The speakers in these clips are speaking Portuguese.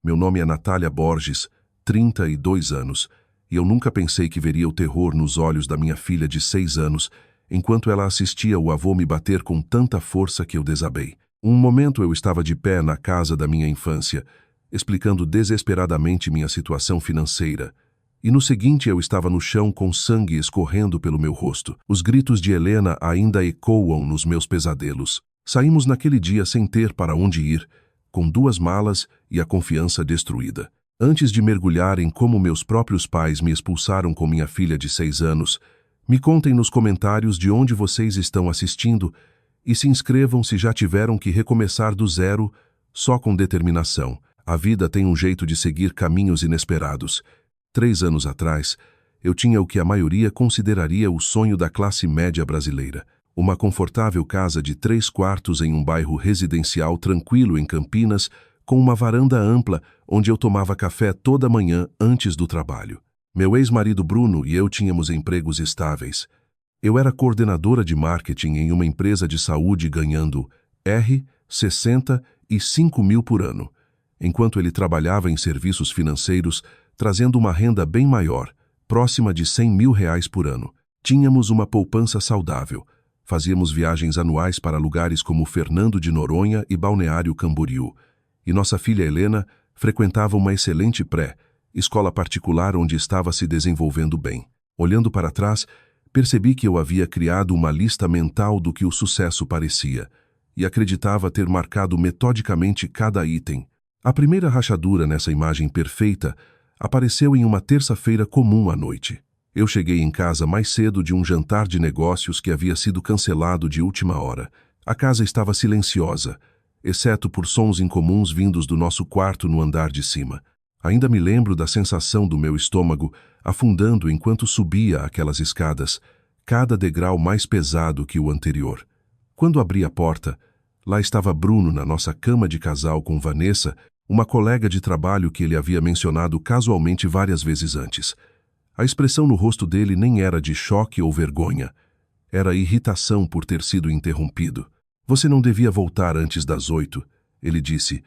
Meu nome é Natália Borges, 32 anos, e eu nunca pensei que veria o terror nos olhos da minha filha de 6 anos, enquanto ela assistia o avô me bater com tanta força que eu desabei. Um momento eu estava de pé na casa da minha infância, explicando desesperadamente minha situação financeira, e no seguinte eu estava no chão com sangue escorrendo pelo meu rosto. Os gritos de Helena ainda ecoam nos meus pesadelos. Saímos naquele dia sem ter para onde ir, com 2 malas e a confiança destruída. Antes de mergulhar em como meus próprios pais me expulsaram com minha filha de 6 anos, me contem nos comentários de onde vocês estão assistindo e se inscrevam se já tiveram que recomeçar do zero, só com determinação. A vida tem um jeito de seguir caminhos inesperados. 3 anos atrás, eu tinha o que a maioria consideraria o sonho da classe média brasileira. Uma confortável casa de 3 quartos em um bairro residencial tranquilo em Campinas, com uma varanda ampla onde eu tomava café toda manhã antes do trabalho. Meu ex-marido Bruno e eu tínhamos empregos estáveis. Eu era coordenadora de marketing em uma empresa de saúde ganhando R$65 mil por ano, enquanto ele trabalhava em serviços financeiros, trazendo uma renda bem maior, próxima de R$100 mil por ano. Tínhamos uma poupança saudável. Fazíamos viagens anuais para lugares como Fernando de Noronha e Balneário Camboriú. E nossa filha Helena frequentava uma excelente escola particular onde estava se desenvolvendo bem. Olhando para trás, percebi que eu havia criado uma lista mental do que o sucesso parecia, e acreditava ter marcado metodicamente cada item. A primeira rachadura nessa imagem perfeita apareceu em uma terça-feira comum à noite. Eu cheguei em casa mais cedo de um jantar de negócios que havia sido cancelado de última hora. A casa estava silenciosa, exceto por sons incomuns vindos do nosso quarto no andar de cima. Ainda me lembro da sensação do meu estômago afundando enquanto subia aquelas escadas, cada degrau mais pesado que o anterior. Quando abri a porta, lá estava Bruno na nossa cama de casal com Vanessa, uma colega de trabalho que ele havia mencionado casualmente várias vezes antes. A expressão no rosto dele nem era de choque ou vergonha. Era irritação por ter sido interrompido. Você não devia voltar antes das 8, ele disse,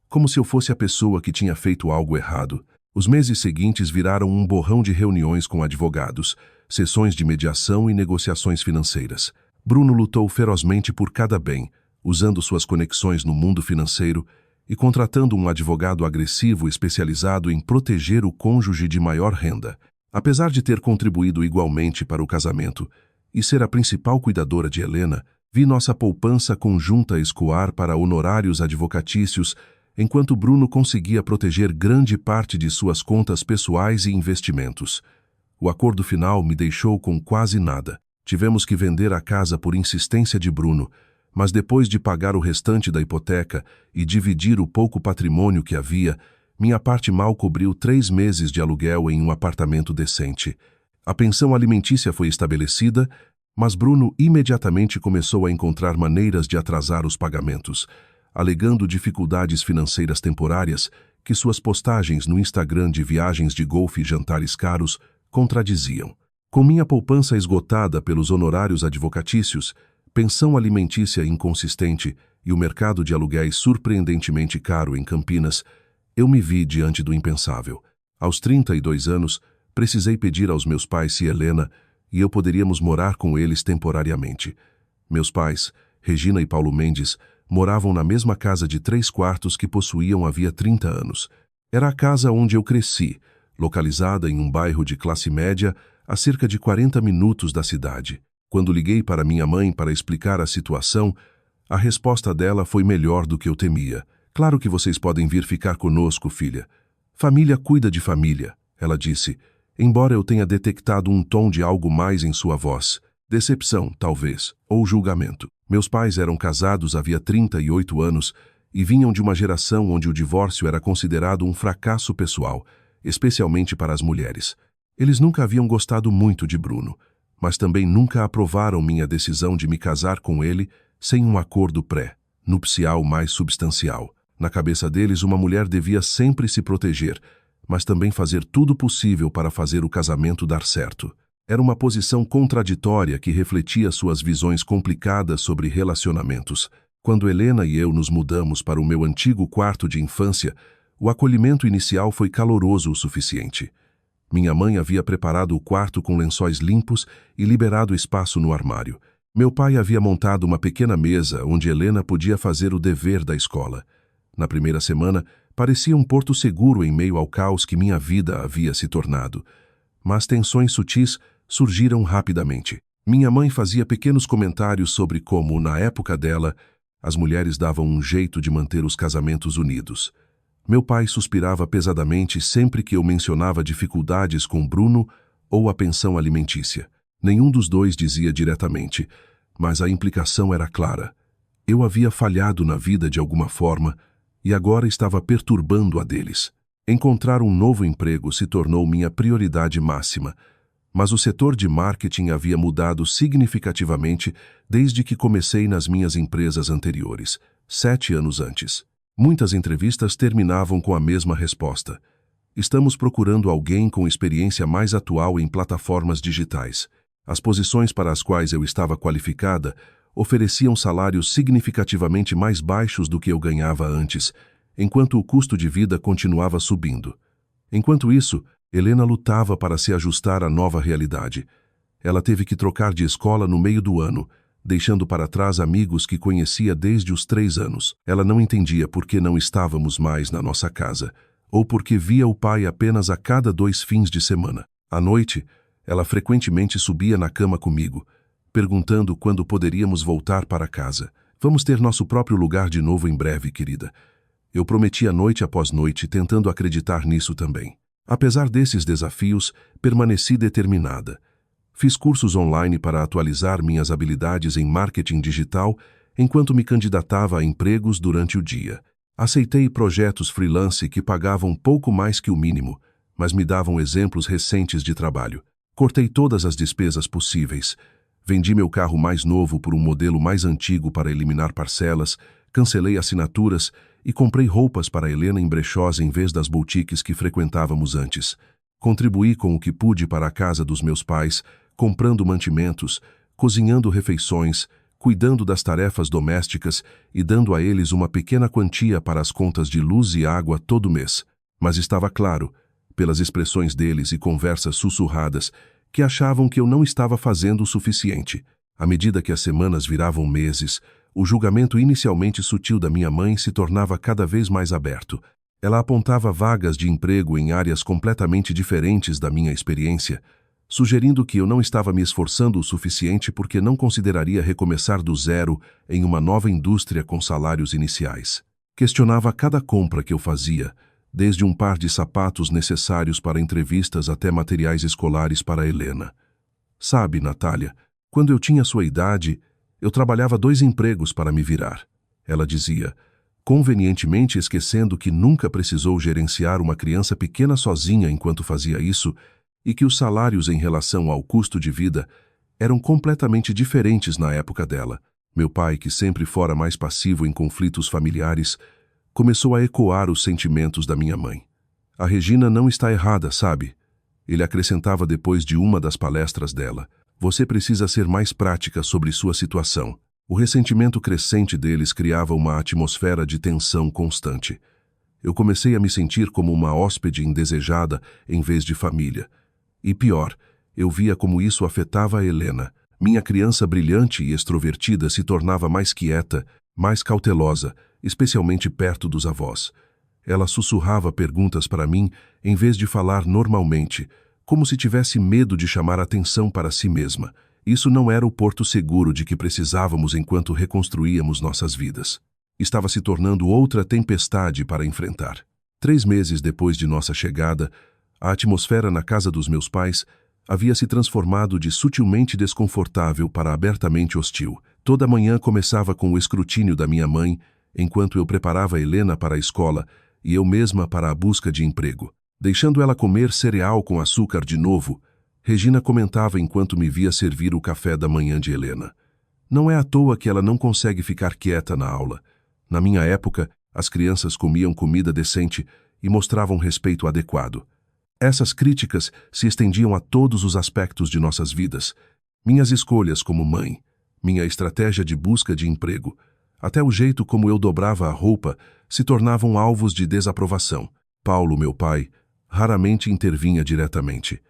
como se eu fosse a pessoa que tinha feito algo errado. Os meses seguintes viraram um borrão de reuniões com advogados, sessões de mediação e negociações financeiras. Bruno lutou ferozmente por cada bem, usando suas conexões no mundo financeiro e contratando um advogado agressivo especializado em proteger o cônjuge de maior renda. Apesar de ter contribuído igualmente para o casamento e ser a principal cuidadora de Helena, vi nossa poupança conjunta escoar para honorários advocatícios, enquanto Bruno conseguia proteger grande parte de suas contas pessoais e investimentos. O acordo final me deixou com quase nada. Tivemos que vender a casa por insistência de Bruno, mas depois de pagar o restante da hipoteca e dividir o pouco patrimônio que havia, minha parte mal cobriu 3 meses de aluguel em um apartamento decente. A pensão alimentícia foi estabelecida, mas Bruno imediatamente começou a encontrar maneiras de atrasar os pagamentos, alegando dificuldades financeiras temporárias que suas postagens no Instagram de viagens de golfe e jantares caros contradiziam. Com minha poupança esgotada pelos honorários advocatícios, pensão alimentícia inconsistente e o mercado de aluguéis surpreendentemente caro em Campinas, eu me vi diante do impensável. Aos 32 anos, precisei pedir aos meus pais se Helena e eu poderíamos morar com eles temporariamente. Meus pais, Regina e Paulo Mendes, moravam na mesma casa de 3 quartos que possuíam havia 30 anos. Era a casa onde eu cresci, localizada em um bairro de classe média a cerca de 40 minutos da cidade. Quando liguei para minha mãe para explicar a situação, a resposta dela foi melhor do que eu temia. Claro que vocês podem vir ficar conosco, filha. Família cuida de família, ela disse, embora eu tenha detectado um tom de algo mais em sua voz. Decepção, talvez, ou julgamento. Meus pais eram casados havia 38 anos e vinham de uma geração onde o divórcio era considerado um fracasso pessoal, especialmente para as mulheres. Eles nunca haviam gostado muito de Bruno, mas também nunca aprovaram minha decisão de me casar com ele sem um acordo pré-nupcial mais substancial. Na cabeça deles, uma mulher devia sempre se proteger, mas também fazer tudo possível para fazer o casamento dar certo. Era uma posição contraditória que refletia suas visões complicadas sobre relacionamentos. Quando Helena e eu nos mudamos para o meu antigo quarto de infância, O acolhimento inicial foi caloroso o suficiente. Minha mãe havia preparado o quarto com lençóis limpos e liberado espaço no armário. Meu pai havia montado uma pequena mesa onde Helena podia fazer o dever da escola. Na primeira semana, parecia um porto seguro em meio ao caos que minha vida havia se tornado. Mas tensões sutis surgiram rapidamente. Minha mãe fazia pequenos comentários sobre como, na época dela, as mulheres davam um jeito de manter os casamentos unidos. Meu pai suspirava pesadamente sempre que eu mencionava dificuldades com Bruno ou a pensão alimentícia. Nenhum dos dois dizia diretamente, mas a implicação era clara. Eu havia falhado na vida de alguma forma e agora estava perturbando a deles. Encontrar um novo emprego se tornou minha prioridade máxima, mas o setor de marketing havia mudado significativamente desde que comecei nas minhas empresas anteriores, 7 anos antes. Muitas entrevistas terminavam com a mesma resposta. Estamos procurando alguém com experiência mais atual em plataformas digitais. As posições para as quais eu estava qualificada ofereciam salários significativamente mais baixos do que eu ganhava antes, enquanto o custo de vida continuava subindo. Enquanto isso, Helena lutava para se ajustar à nova realidade. Ela teve que trocar de escola no meio do ano, deixando para trás amigos que conhecia desde os 3 anos. Ela não entendia por que não estávamos mais na nossa casa, ou porque via o pai apenas a cada 2 fins de semana. À noite, ela frequentemente subia na cama comigo, perguntando quando poderíamos voltar para casa. Vamos ter nosso próprio lugar de novo em breve, querida. Eu prometia noite após noite, tentando acreditar nisso também. Apesar desses desafios, permaneci determinada. Fiz cursos online para atualizar minhas habilidades em marketing digital enquanto me candidatava a empregos durante o dia. Aceitei projetos freelance que pagavam pouco mais que o mínimo, mas me davam exemplos recentes de trabalho. Cortei todas as despesas possíveis. Vendi meu carro mais novo por um modelo mais antigo para eliminar parcelas, cancelei assinaturas e comprei roupas para Helena em brechós em vez das boutiques que frequentávamos antes. Contribuí com o que pude para a casa dos meus pais, comprando mantimentos, cozinhando refeições, cuidando das tarefas domésticas e dando a eles uma pequena quantia para as contas de luz e água todo mês. Mas estava claro, pelas expressões deles e conversas sussurradas, que achavam que eu não estava fazendo o suficiente. À medida que as semanas viravam meses, o julgamento inicialmente sutil da minha mãe se tornava cada vez mais aberto. Ela apontava vagas de emprego em áreas completamente diferentes da minha experiência, sugerindo que eu não estava me esforçando o suficiente porque não consideraria recomeçar do zero em uma nova indústria com salários iniciais. Questionava cada compra que eu fazia, desde um par de sapatos necessários para entrevistas até materiais escolares para Helena. Sabe, Natália, quando eu tinha sua idade, eu trabalhava 2 empregos para me virar. Ela dizia, convenientemente esquecendo que nunca precisou gerenciar uma criança pequena sozinha enquanto fazia isso, e que os salários em relação ao custo de vida eram completamente diferentes na época dela. Meu pai, que sempre fora mais passivo em conflitos familiares, começou a ecoar os sentimentos da minha mãe. A Regina não está errada, sabe? Ele acrescentava depois de uma das palestras dela. Você precisa ser mais prática sobre sua situação. O ressentimento crescente deles criava uma atmosfera de tensão constante. Eu comecei a me sentir como uma hóspede indesejada em vez de família. E pior, eu via como isso afetava a Helena. Minha criança brilhante e extrovertida se tornava mais quieta, mais cautelosa, especialmente perto dos avós. Ela sussurrava perguntas para mim em vez de falar normalmente, como se tivesse medo de chamar atenção para si mesma. Isso não era o porto seguro de que precisávamos enquanto reconstruíamos nossas vidas. Estava se tornando outra tempestade para enfrentar. 3 meses depois de nossa chegada, a atmosfera na casa dos meus pais havia se transformado de sutilmente desconfortável para abertamente hostil. Toda manhã começava com o escrutínio da minha mãe, enquanto eu preparava Helena para a escola e eu mesma para a busca de emprego. Deixando ela comer cereal com açúcar de novo, Regina comentava enquanto me via servir o café da manhã de Helena. Não é à toa que ela não consegue ficar quieta na aula. Na minha época, as crianças comiam comida decente e mostravam respeito adequado. Essas críticas se estendiam a todos os aspectos de nossas vidas. Minhas escolhas como mãe, minha estratégia de busca de emprego, Até o jeito como eu dobrava a roupa se tornavam alvos de desaprovação. Paulo, meu pai, raramente intervinha diretamente.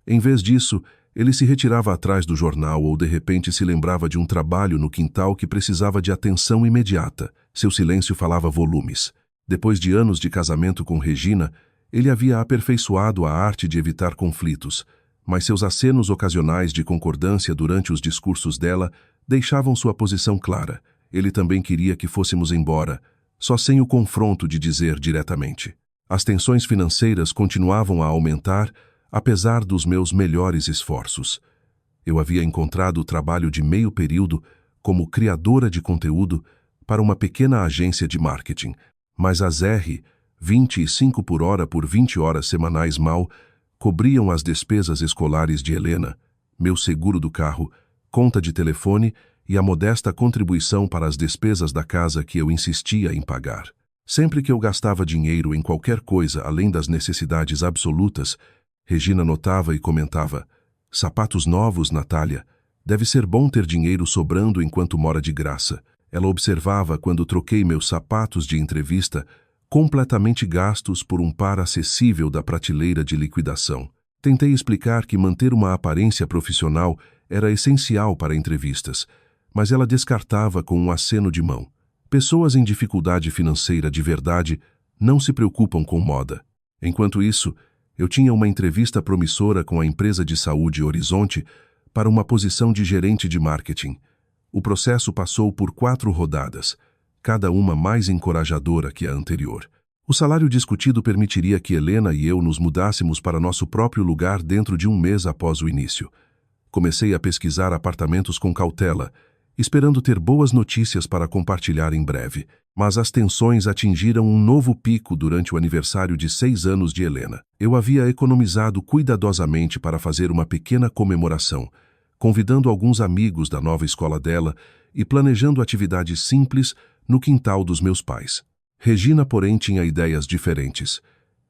Em vez disso, ele se retirava atrás do jornal ou de repente se lembrava de um trabalho no quintal que precisava de atenção imediata. Seu silêncio falava volumes. Depois de anos de casamento com Regina, ele havia aperfeiçoado a arte de evitar conflitos, mas seus acenos ocasionais de concordância durante os discursos dela deixavam sua posição clara. Ele também queria que fôssemos embora, só sem o confronto de dizer diretamente. As tensões financeiras continuavam a aumentar, apesar dos meus melhores esforços. Eu havia encontrado o trabalho de meio período como criadora de conteúdo para uma pequena agência de marketing, mas as R, 25 por hora por 20 horas semanais mal, cobriam as despesas escolares de Helena, meu seguro do carro, conta de telefone e a modesta contribuição para as despesas da casa que eu insistia em pagar. Sempre que eu gastava dinheiro em qualquer coisa além das necessidades absolutas, Regina notava e comentava: "Sapatos novos, Natália. Deve ser bom ter dinheiro sobrando enquanto mora de graça." Ela observava quando troquei meus sapatos de entrevista, completamente gastos por um par acessível da prateleira de liquidação. Tentei explicar que manter uma aparência profissional era essencial para entrevistas, mas ela descartava com um aceno de mão. Pessoas em dificuldade financeira de verdade não se preocupam com moda. Enquanto isso, eu tinha uma entrevista promissora com a empresa de saúde Horizonte para uma posição de gerente de marketing. O processo passou por 4 rodadas, cada uma mais encorajadora que a anterior. O salário discutido permitiria que Helena e eu nos mudássemos para nosso próprio lugar dentro de um mês após o início. Comecei a pesquisar apartamentos com cautela, esperando ter boas notícias para compartilhar em breve, mas as tensões atingiram um novo pico durante o aniversário de 6 anos de Helena. Eu havia economizado cuidadosamente para fazer uma pequena comemoração, convidando alguns amigos da nova escola dela e planejando atividades simples no quintal dos meus pais. Regina, porém, tinha ideias diferentes.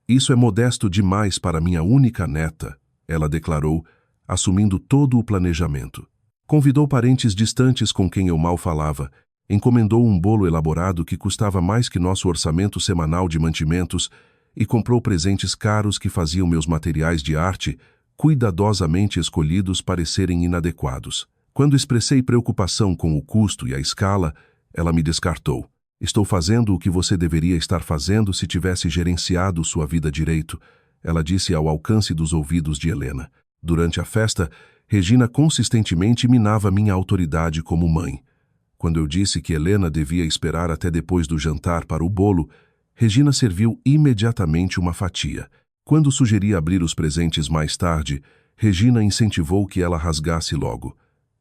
"Isso é modesto demais para minha única neta", ela declarou, assumindo todo o planejamento. Convidou parentes distantes com quem eu mal falava, encomendou um bolo elaborado que custava mais que nosso orçamento semanal de mantimentos e comprou presentes caros que faziam meus materiais de arte, cuidadosamente escolhidos, parecerem inadequados. Quando expressei preocupação com o custo e a escala, ela me descartou. "Estou fazendo o que você deveria estar fazendo se tivesse gerenciado sua vida direito", ela disse ao alcance dos ouvidos de Helena. Durante a festa, Regina consistentemente minava minha autoridade como mãe. Quando eu disse que Helena devia esperar até depois do jantar para o bolo, Regina serviu imediatamente uma fatia. Quando sugeri abrir os presentes mais tarde, Regina incentivou que ela rasgasse logo.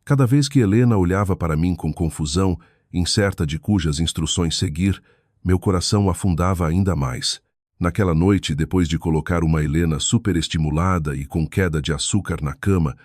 Cada vez que Helena olhava para mim com confusão, incerta de cujas instruções seguir, meu coração afundava ainda mais. Naquela noite, depois de colocar uma Helena superestimulada e com queda de açúcar na cama,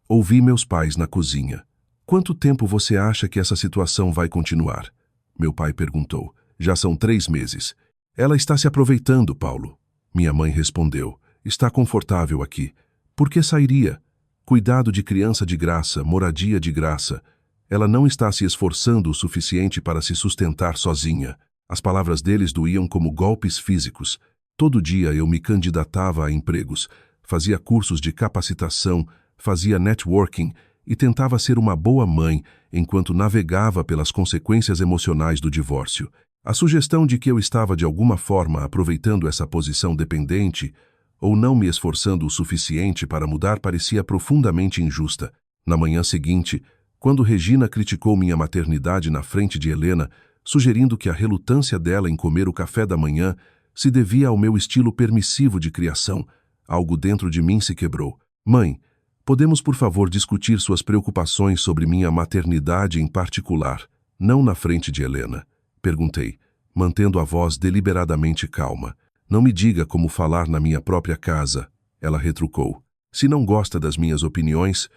ouvi meus pais na cozinha. "Quanto tempo você acha que essa situação vai continuar?" Meu pai perguntou. "Já são 3 meses. Ela está se aproveitando, Paulo." Minha mãe respondeu. "Está confortável aqui. Por que sairia? Cuidado de criança de graça, moradia de graça. Ela não está se esforçando o suficiente para se sustentar sozinha." As palavras deles doíam como golpes físicos. Todo dia eu me candidatava a empregos, fazia cursos de capacitação, fazia networking e tentava ser uma boa mãe enquanto navegava pelas consequências emocionais do divórcio. A sugestão de que eu estava de alguma forma aproveitando essa posição dependente ou não me esforçando o suficiente para mudar parecia profundamente injusta. Na manhã seguinte, quando Regina criticou minha maternidade na frente de Helena, sugerindo que a relutância dela em comer o café da manhã se devia ao meu estilo permissivo de criação, algo dentro de mim se quebrou. "Mãe, podemos por favor discutir suas preocupações sobre minha maternidade em particular, não na frente de Helena?" Perguntei, mantendo a voz deliberadamente calma. "Não me diga como falar na minha própria casa", ela retrucou. "Se não gosta das minhas opiniões,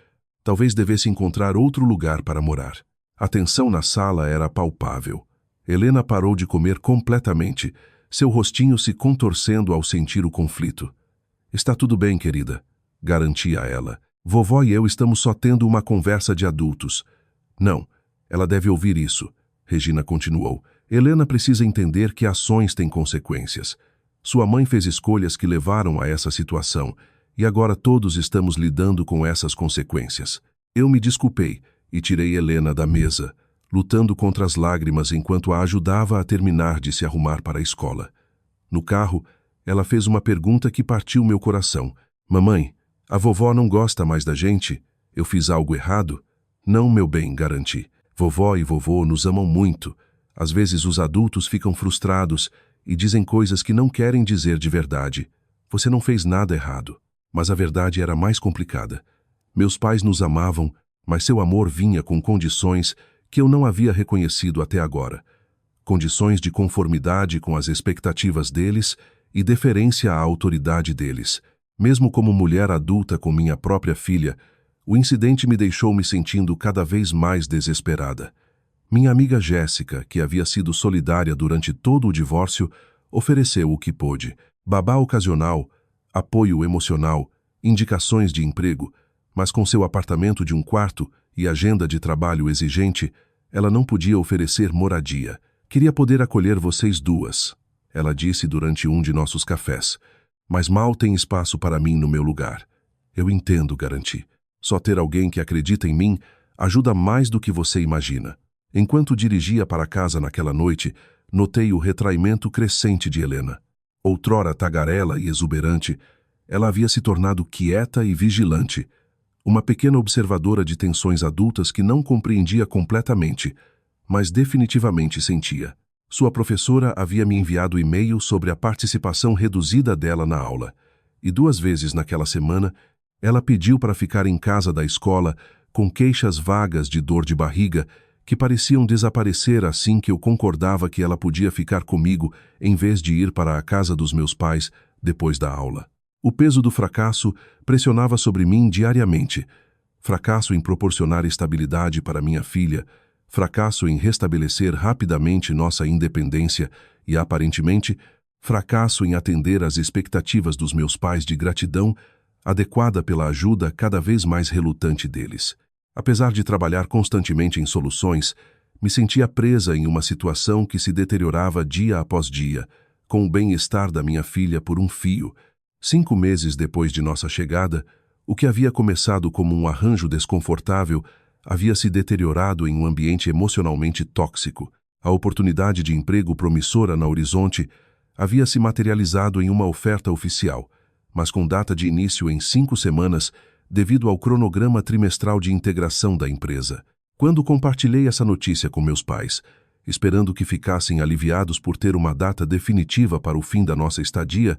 talvez devesse encontrar outro lugar para morar." A tensão na sala era palpável. Helena parou de comer completamente, seu rostinho se contorcendo ao sentir o conflito. "Está tudo bem, querida", garantia ela. "Vovó e eu estamos só tendo uma conversa de adultos." "Não, ela deve ouvir isso." Regina continuou. Helena precisa entender que ações têm consequências. Sua mãe fez escolhas que levaram a essa situação, e agora todos estamos lidando com essas consequências. Eu me desculpei e tirei Helena da mesa, lutando contra as lágrimas enquanto a ajudava a terminar de se arrumar para a escola. No carro, ela fez uma pergunta que partiu meu coração. Mamãe, a vovó não gosta mais da gente? Eu fiz algo errado? Não, meu bem, garanti. Vovó e vovô nos amam muito. Às vezes os adultos ficam frustrados e dizem coisas que não querem dizer de verdade. Você não fez nada errado. Mas a verdade era mais complicada. Meus pais nos amavam, mas seu amor vinha com condições que eu não havia reconhecido até agora. Condições de conformidade com as expectativas deles e deferência à autoridade deles. Mesmo como mulher adulta com minha própria filha, o incidente me deixou me sentindo cada vez mais desesperada. Minha amiga Jéssica, que havia sido solidária durante todo o divórcio, ofereceu o que pôde. Babá ocasional, apoio emocional, indicações de emprego, mas com seu apartamento de um quarto e agenda de trabalho exigente, ela não podia oferecer moradia. Queria poder acolher vocês duas, ela disse durante um de nossos cafés, mas mal tem espaço para mim no meu lugar. Eu entendo, garanti. Só ter alguém que acredita em mim ajuda mais do que você imagina. Enquanto dirigia para casa naquela noite, notei o retraimento crescente de Helena. Outrora tagarela e exuberante, ela havia se tornado quieta e vigilante, uma pequena observadora de tensões adultas que não compreendia completamente, mas definitivamente sentia. Sua professora havia me enviado e-mail sobre a participação reduzida dela na aula, e 2 vezes naquela semana, ela pediu para ficar em casa da escola com queixas vagas de dor de barriga que pareciam desaparecer assim que eu concordava que ela podia ficar comigo em vez de ir para a casa dos meus pais depois da aula. O peso do fracasso pressionava sobre mim diariamente. Fracasso em proporcionar estabilidade para minha filha, fracasso em restabelecer rapidamente nossa independência e, aparentemente, fracasso em atender às expectativas dos meus pais de gratidão, adequada pela ajuda cada vez mais relutante deles. Apesar de trabalhar constantemente em soluções, me sentia presa em uma situação que se deteriorava dia após dia, com o bem-estar da minha filha por um fio. 5 meses depois de nossa chegada, o que havia começado como um arranjo desconfortável havia se deteriorado em um ambiente emocionalmente tóxico. A oportunidade de emprego promissora na horizonte havia se materializado em uma oferta oficial, mas com data de início em 5 semanas, devido ao cronograma trimestral de integração da empresa. Quando compartilhei essa notícia com meus pais, esperando que ficassem aliviados por ter uma data definitiva para o fim da nossa estadia,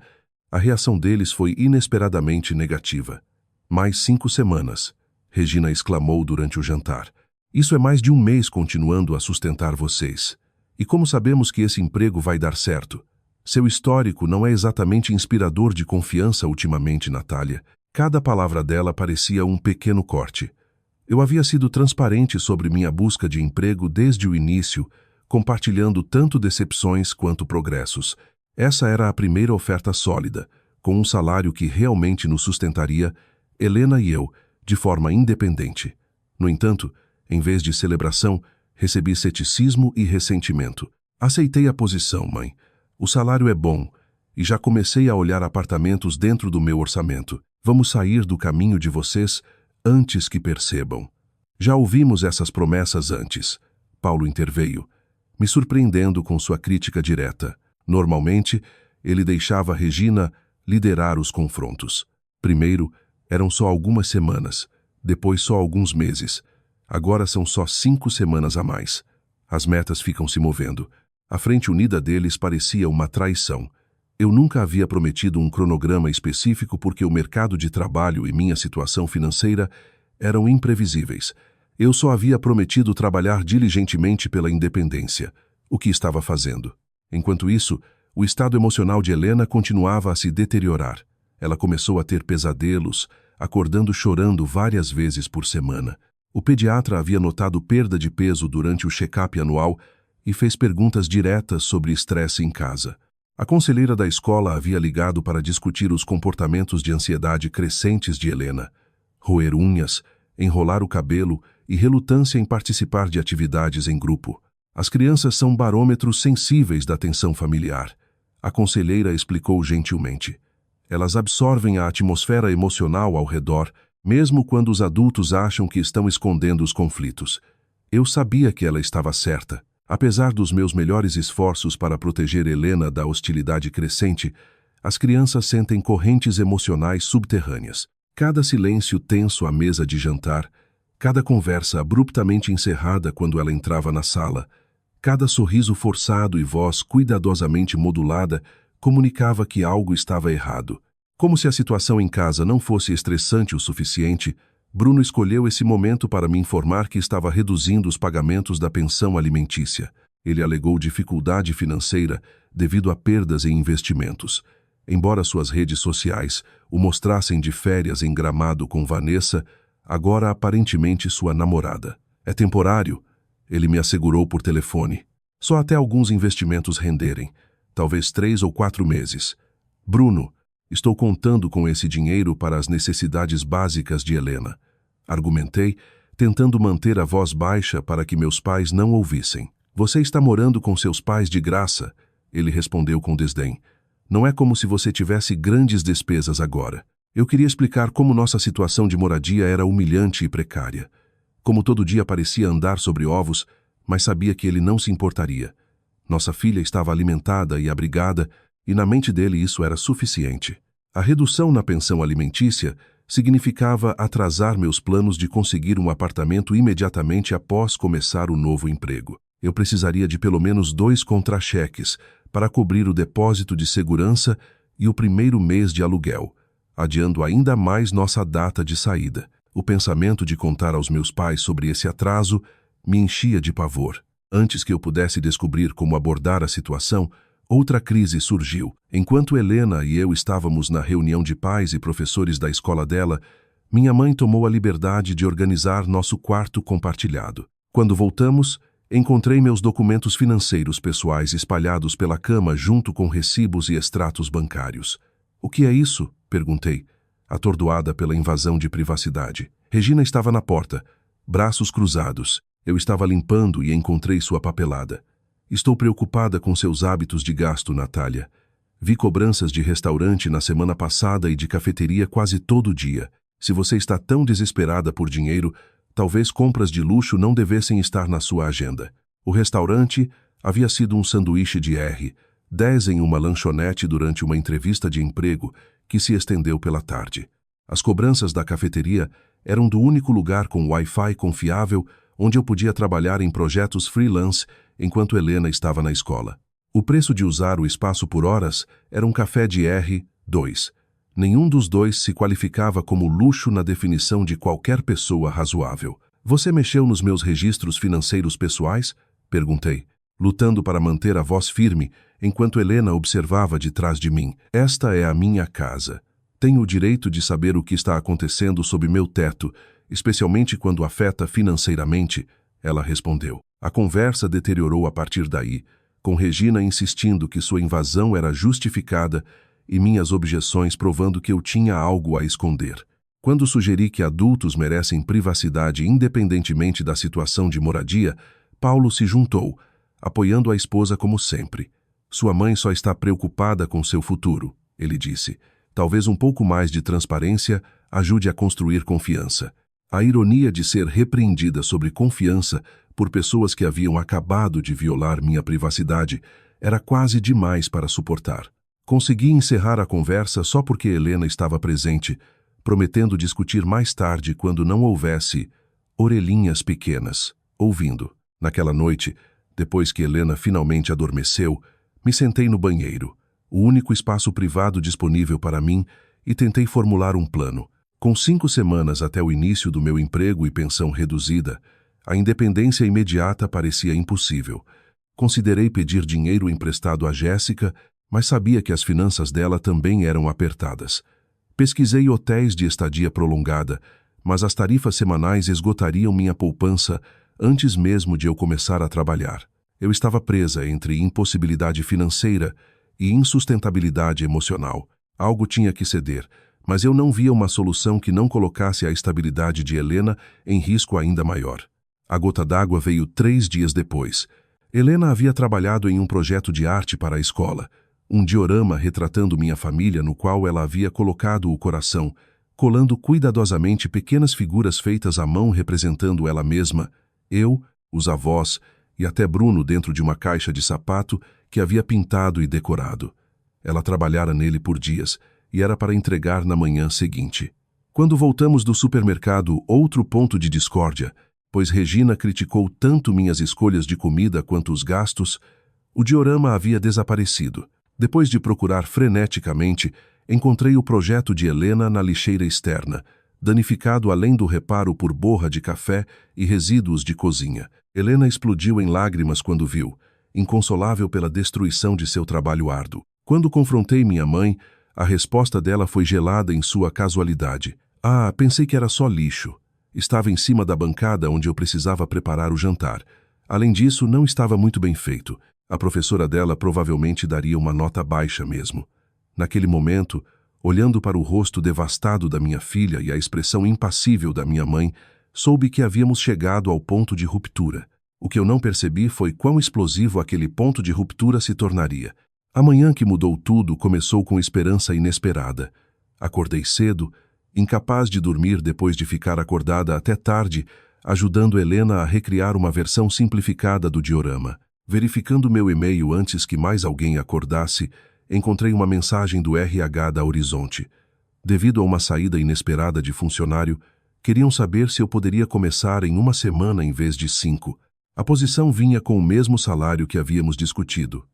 a reação deles foi inesperadamente negativa. Mais 5 semanas, Regina exclamou durante o jantar. Isso é mais de 1 mês continuando a sustentar vocês. E como sabemos que esse emprego vai dar certo? Seu histórico não é exatamente inspirador de confiança ultimamente, Natália. Cada palavra dela parecia um pequeno corte. Eu havia sido transparente sobre minha busca de emprego desde o início, compartilhando tanto decepções quanto progressos. Essa era a primeira oferta sólida, com um salário que realmente nos sustentaria, Helena e eu, de forma independente. No entanto, em vez de celebração, recebi ceticismo e ressentimento. Aceitei a posição, mãe. O salário é bom, e já comecei a olhar apartamentos dentro do meu orçamento. Vamos sair do caminho de vocês antes que percebam. Já ouvimos essas promessas antes. Paulo interveio, me surpreendendo com sua crítica direta. Normalmente, ele deixava Regina liderar os confrontos. Primeiro, eram só algumas semanas, depois só alguns meses. Agora são só 5 semanas a mais. As metas ficam se movendo. A frente unida deles parecia uma traição. Eu nunca havia prometido um cronograma específico porque o mercado de trabalho e minha situação financeira eram imprevisíveis. Eu só havia prometido trabalhar diligentemente pela independência, o que estava fazendo. Enquanto isso, o estado emocional de Helena continuava a se deteriorar. Ela começou a ter pesadelos, acordando chorando várias vezes por semana. O pediatra havia notado perda de peso durante o check-up anual e fez perguntas diretas sobre estresse em casa. A conselheira da escola havia ligado para discutir os comportamentos de ansiedade crescentes de Helena. Roer unhas, enrolar o cabelo e relutância em participar de atividades em grupo. As crianças são barômetros sensíveis da tensão familiar. A conselheira explicou gentilmente. Elas absorvem a atmosfera emocional ao redor, mesmo quando os adultos acham que estão escondendo os conflitos. Eu sabia que ela estava certa. Apesar dos meus melhores esforços para proteger Helena da hostilidade crescente, as crianças sentem correntes emocionais subterrâneas. Cada silêncio tenso à mesa de jantar, cada conversa abruptamente encerrada quando ela entrava na sala, cada sorriso forçado e voz cuidadosamente modulada comunicava que algo estava errado. Como se a situação em casa não fosse estressante o suficiente, Bruno escolheu esse momento para me informar que estava reduzindo os pagamentos da pensão alimentícia. Ele alegou dificuldade financeira devido a perdas em investimentos. Embora suas redes sociais o mostrassem de férias em Gramado com Vanessa, agora aparentemente sua namorada. É temporário, ele me assegurou por telefone. Só até alguns investimentos renderem, talvez 3 ou 4 meses. Bruno, estou contando com esse dinheiro para as necessidades básicas de Helena. Argumentei, tentando manter a voz baixa para que meus pais não ouvissem. Você está morando com seus pais de graça, ele respondeu com desdém. Não é como se você tivesse grandes despesas agora. Eu queria explicar como nossa situação de moradia era humilhante e precária. Como todo dia parecia andar sobre ovos, mas sabia que ele não se importaria. Nossa filha estava alimentada e abrigada, e na mente dele isso era suficiente. A redução na pensão alimentícia significava atrasar meus planos de conseguir um apartamento imediatamente após começar o novo emprego. Eu precisaria de pelo menos 2 contra-cheques para cobrir o depósito de segurança e o primeiro mês de aluguel, adiando ainda mais nossa data de saída. O pensamento de contar aos meus pais sobre esse atraso me enchia de pavor. Antes que eu pudesse descobrir como abordar a situação, outra crise surgiu. Enquanto Helena e eu estávamos na reunião de pais e professores da escola dela, minha mãe tomou a liberdade de organizar nosso quarto compartilhado. Quando voltamos, encontrei meus documentos financeiros pessoais espalhados pela cama junto com recibos e extratos bancários. O que é isso? Perguntei, atordoada pela invasão de privacidade. Regina estava na porta, braços cruzados. Eu estava limpando e encontrei sua papelada. Estou preocupada com seus hábitos de gasto, Natália. Vi cobranças de restaurante na semana passada e de cafeteria quase todo dia. Se você está tão desesperada por dinheiro, talvez compras de luxo não devessem estar na sua agenda. O restaurante havia sido um sanduíche de R$10 em uma lanchonete durante uma entrevista de emprego que se estendeu pela tarde. As cobranças da cafeteria eram do único lugar com Wi-Fi confiável onde eu podia trabalhar em projetos freelance enquanto Helena estava na escola. O preço de usar o espaço por horas era um café de R$2. Nenhum dos dois se qualificava como luxo na definição de qualquer pessoa razoável. Você mexeu nos meus registros financeiros pessoais? Perguntei, lutando para manter a voz firme enquanto Helena observava de trás de mim. Esta é a minha casa. Tenho o direito de saber o que está acontecendo sob meu teto, especialmente quando afeta financeiramente, ela respondeu. A conversa deteriorou a partir daí, com Regina insistindo que sua invasão era justificada e minhas objeções provando que eu tinha algo a esconder. Quando sugeri que adultos merecem privacidade independentemente da situação de moradia, Paulo se juntou, apoiando a esposa como sempre. Sua mãe só está preocupada com seu futuro, ele disse. Talvez um pouco mais de transparência ajude a construir confiança. A ironia de ser repreendida sobre confiança por pessoas que haviam acabado de violar minha privacidade era quase demais para suportar. Consegui encerrar a conversa só porque Helena estava presente, prometendo discutir mais tarde quando não houvesse orelhinhas pequenas, ouvindo. Naquela noite, depois que Helena finalmente adormeceu, me sentei no banheiro, o único espaço privado disponível para mim, e tentei formular um plano. Com 5 semanas até o início do meu emprego e pensão reduzida, a independência imediata parecia impossível. Considerei pedir dinheiro emprestado a Jéssica, mas sabia que as finanças dela também eram apertadas. Pesquisei hotéis de estadia prolongada, mas as tarifas semanais esgotariam minha poupança antes mesmo de eu começar a trabalhar. Eu estava presa entre impossibilidade financeira e insustentabilidade emocional. Algo tinha que ceder, mas eu não via uma solução que não colocasse a estabilidade de Helena em risco ainda maior. A gota d'água veio 3 dias depois. Helena havia trabalhado em um projeto de arte para a escola, um diorama retratando minha família no qual ela havia colocado o coração, colando cuidadosamente pequenas figuras feitas à mão representando ela mesma, eu, os avós e até Bruno dentro de uma caixa de sapato que havia pintado e decorado. Ela trabalhara nele por dias e era para entregar na manhã seguinte. Quando voltamos do supermercado, outro ponto de discórdia, pois Regina criticou tanto minhas escolhas de comida quanto os gastos, o diorama havia desaparecido. Depois de procurar freneticamente, encontrei o projeto de Helena na lixeira externa, danificado além do reparo por borra de café e resíduos de cozinha. Helena explodiu em lágrimas quando viu, inconsolável pela destruição de seu trabalho árduo. Quando confrontei minha mãe, a resposta dela foi gelada em sua casualidade. Ah, pensei que era só lixo. Estava em cima da bancada onde eu precisava preparar o jantar. Além disso, não estava muito bem feito. A professora dela provavelmente daria uma nota baixa mesmo. Naquele momento, olhando para o rosto devastado da minha filha e a expressão impassível da minha mãe, soube que havíamos chegado ao ponto de ruptura. O que eu não percebi foi quão explosivo aquele ponto de ruptura se tornaria. A manhã que mudou tudo começou com esperança inesperada. Acordei cedo, incapaz de dormir depois de ficar acordada até tarde, ajudando Helena a recriar uma versão simplificada do diorama. Verificando meu e-mail antes que mais alguém acordasse, encontrei uma mensagem do RH da Horizonte. Devido a uma saída inesperada de funcionário, queriam saber se eu poderia começar em uma semana em vez de 5. A posição vinha com o mesmo salário que havíamos discutido,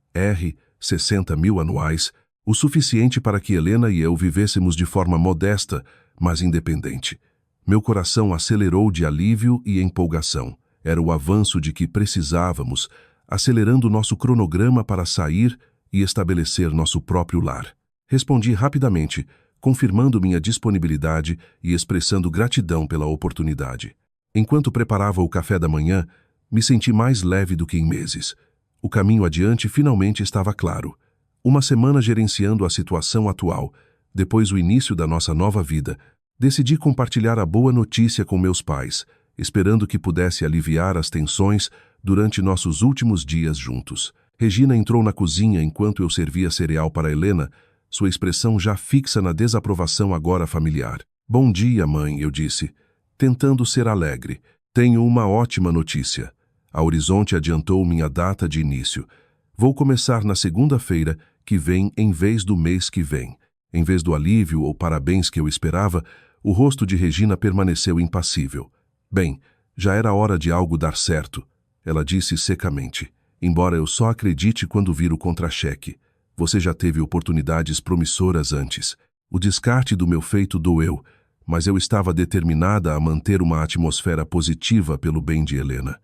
60 mil anuais, o suficiente para que Helena e eu vivêssemos de forma modesta, mas independente. Meu coração acelerou de alívio e empolgação. Era o avanço de que precisávamos, acelerando nosso cronograma para sair e estabelecer nosso próprio lar. Respondi rapidamente, confirmando minha disponibilidade e expressando gratidão pela oportunidade. Enquanto preparava o café da manhã, me senti mais leve do que em meses. O caminho adiante finalmente estava claro. Uma semana gerenciando a situação atual, depois o início da nossa nova vida, decidi compartilhar a boa notícia com meus pais, esperando que pudesse aliviar as tensões durante nossos últimos dias juntos. Regina entrou na cozinha enquanto eu servia cereal para Helena, sua expressão já fixa na desaprovação agora familiar. Bom dia, mãe, eu disse, tentando ser alegre. Tenho uma ótima notícia. A Horizonte adiantou minha data de início. Vou começar na segunda-feira, que vem em vez do mês que vem. Em vez do alívio ou parabéns que eu esperava, o rosto de Regina permaneceu impassível. Bem, já era hora de algo dar certo, ela disse secamente. Embora eu só acredite quando vir o contra-cheque. Você já teve oportunidades promissoras antes. O descarte do meu feito doeu, mas eu estava determinada a manter uma atmosfera positiva pelo bem de Helena.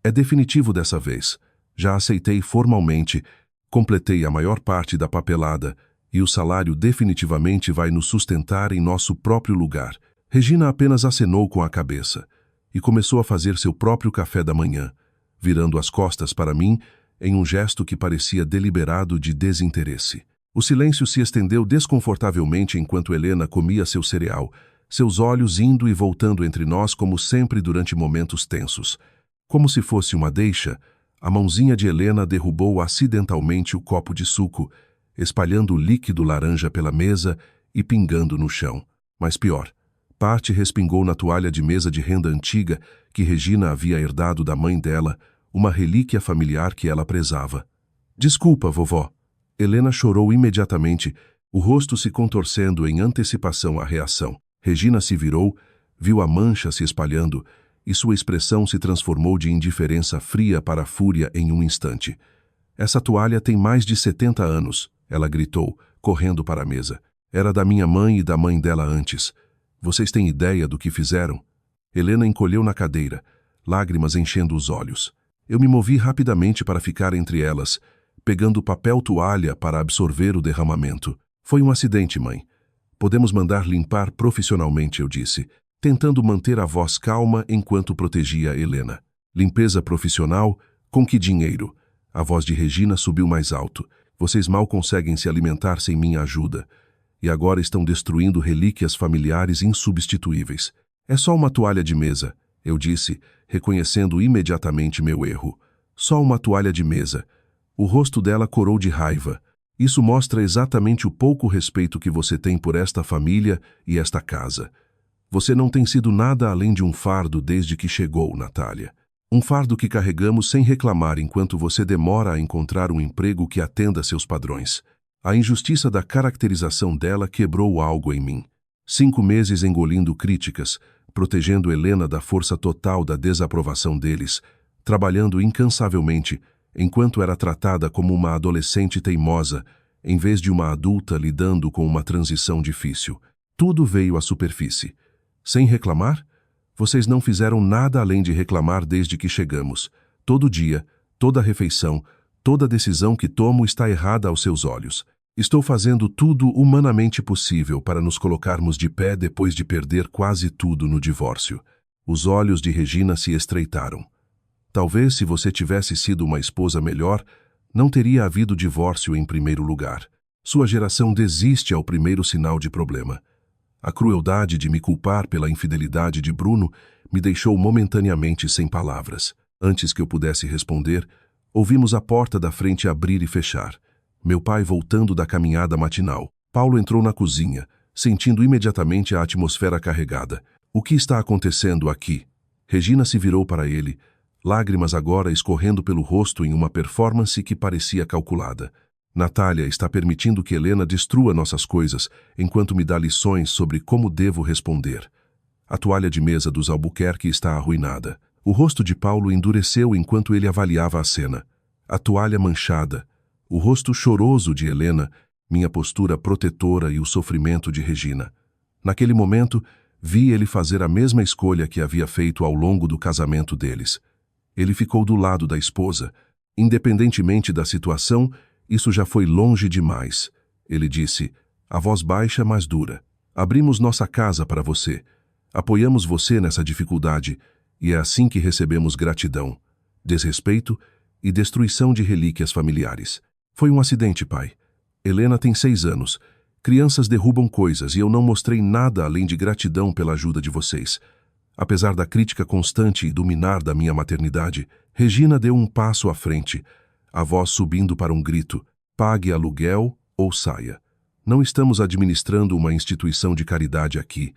É definitivo dessa vez. Já aceitei formalmente, completei a maior parte da papelada e o salário definitivamente vai nos sustentar em nosso próprio lugar. Regina apenas acenou com a cabeça e começou a fazer seu próprio café da manhã, virando as costas para mim em um gesto que parecia deliberado de desinteresse. O silêncio se estendeu desconfortavelmente enquanto Helena comia seu cereal, seus olhos indo e voltando entre nós como sempre durante momentos tensos. Como se fosse uma deixa, a mãozinha de Helena derrubou acidentalmente o copo de suco, espalhando o líquido laranja pela mesa e pingando no chão. Mas pior, parte respingou na toalha de mesa de renda antiga que Regina havia herdado da mãe dela, uma relíquia familiar que ela prezava. Desculpa, vovó. Helena chorou imediatamente, o rosto se contorcendo em antecipação à reação. Regina se virou, viu a mancha se espalhando e sua expressão se transformou de indiferença fria para a fúria em um instante. Essa toalha tem mais de 70 anos, ela gritou, correndo para a mesa. Era da minha mãe e da mãe dela antes. Vocês têm ideia do que fizeram? Helena encolheu na cadeira, lágrimas enchendo os olhos. Eu me movi rapidamente para ficar entre elas, pegando papel toalha para absorver o derramamento. Foi um acidente, mãe. Podemos mandar limpar profissionalmente, eu disse, tentando manter a voz calma enquanto protegia Helena. Limpeza profissional? Com que dinheiro? A voz de Regina subiu mais alto. Vocês mal conseguem se alimentar sem minha ajuda. E agora estão destruindo relíquias familiares insubstituíveis. É só uma toalha de mesa, eu disse, reconhecendo imediatamente meu erro. Só uma toalha de mesa. O rosto dela corou de raiva. Isso mostra exatamente o pouco respeito que você tem por esta família e esta casa. Você não tem sido nada além de um fardo desde que chegou, Natália. Um fardo que carregamos sem reclamar enquanto você demora a encontrar um emprego que atenda seus padrões. A injustiça da caracterização dela quebrou algo em mim. 5 meses engolindo críticas, protegendo Helena da força total da desaprovação deles, trabalhando incansavelmente, enquanto era tratada como uma adolescente teimosa, em vez de uma adulta lidando com uma transição difícil. Tudo veio à superfície. Sem reclamar? Vocês não fizeram nada além de reclamar desde que chegamos. Todo dia, toda refeição, toda decisão que tomo está errada aos seus olhos. Estou fazendo tudo humanamente possível para nos colocarmos de pé depois de perder quase tudo no divórcio. Os olhos de Regina se estreitaram. Talvez se você tivesse sido uma esposa melhor, não teria havido divórcio em primeiro lugar. Sua geração desiste ao primeiro sinal de problema. A crueldade de me culpar pela infidelidade de Bruno me deixou momentaneamente sem palavras. Antes que eu pudesse responder, ouvimos a porta da frente abrir e fechar. Meu pai voltando da caminhada matinal. Paulo entrou na cozinha, sentindo imediatamente a atmosfera carregada. O que está acontecendo aqui? Regina se virou para ele, lágrimas agora escorrendo pelo rosto em uma performance que parecia calculada. Natália está permitindo que Helena destrua nossas coisas, enquanto me dá lições sobre como devo responder. A toalha de mesa dos Albuquerque está arruinada. O rosto de Paulo endureceu enquanto ele avaliava a cena. A toalha manchada, o rosto choroso de Helena, minha postura protetora e o sofrimento de Regina. Naquele momento, vi ele fazer a mesma escolha que havia feito ao longo do casamento deles. Ele ficou do lado da esposa. Independentemente da situação, isso já foi longe demais. Ele disse, a voz baixa, mas dura. Abrimos nossa casa para você. Apoiamos você nessa dificuldade, e é assim que recebemos gratidão, desrespeito e destruição de relíquias familiares. Foi um acidente, pai. Helena tem 6 anos. Crianças derrubam coisas e eu não mostrei nada além de gratidão pela ajuda de vocês. Apesar da crítica constante e do minar da minha maternidade, Regina deu um passo à frente, a voz subindo para um grito, pague aluguel ou saia. Não estamos administrando uma instituição de caridade aqui,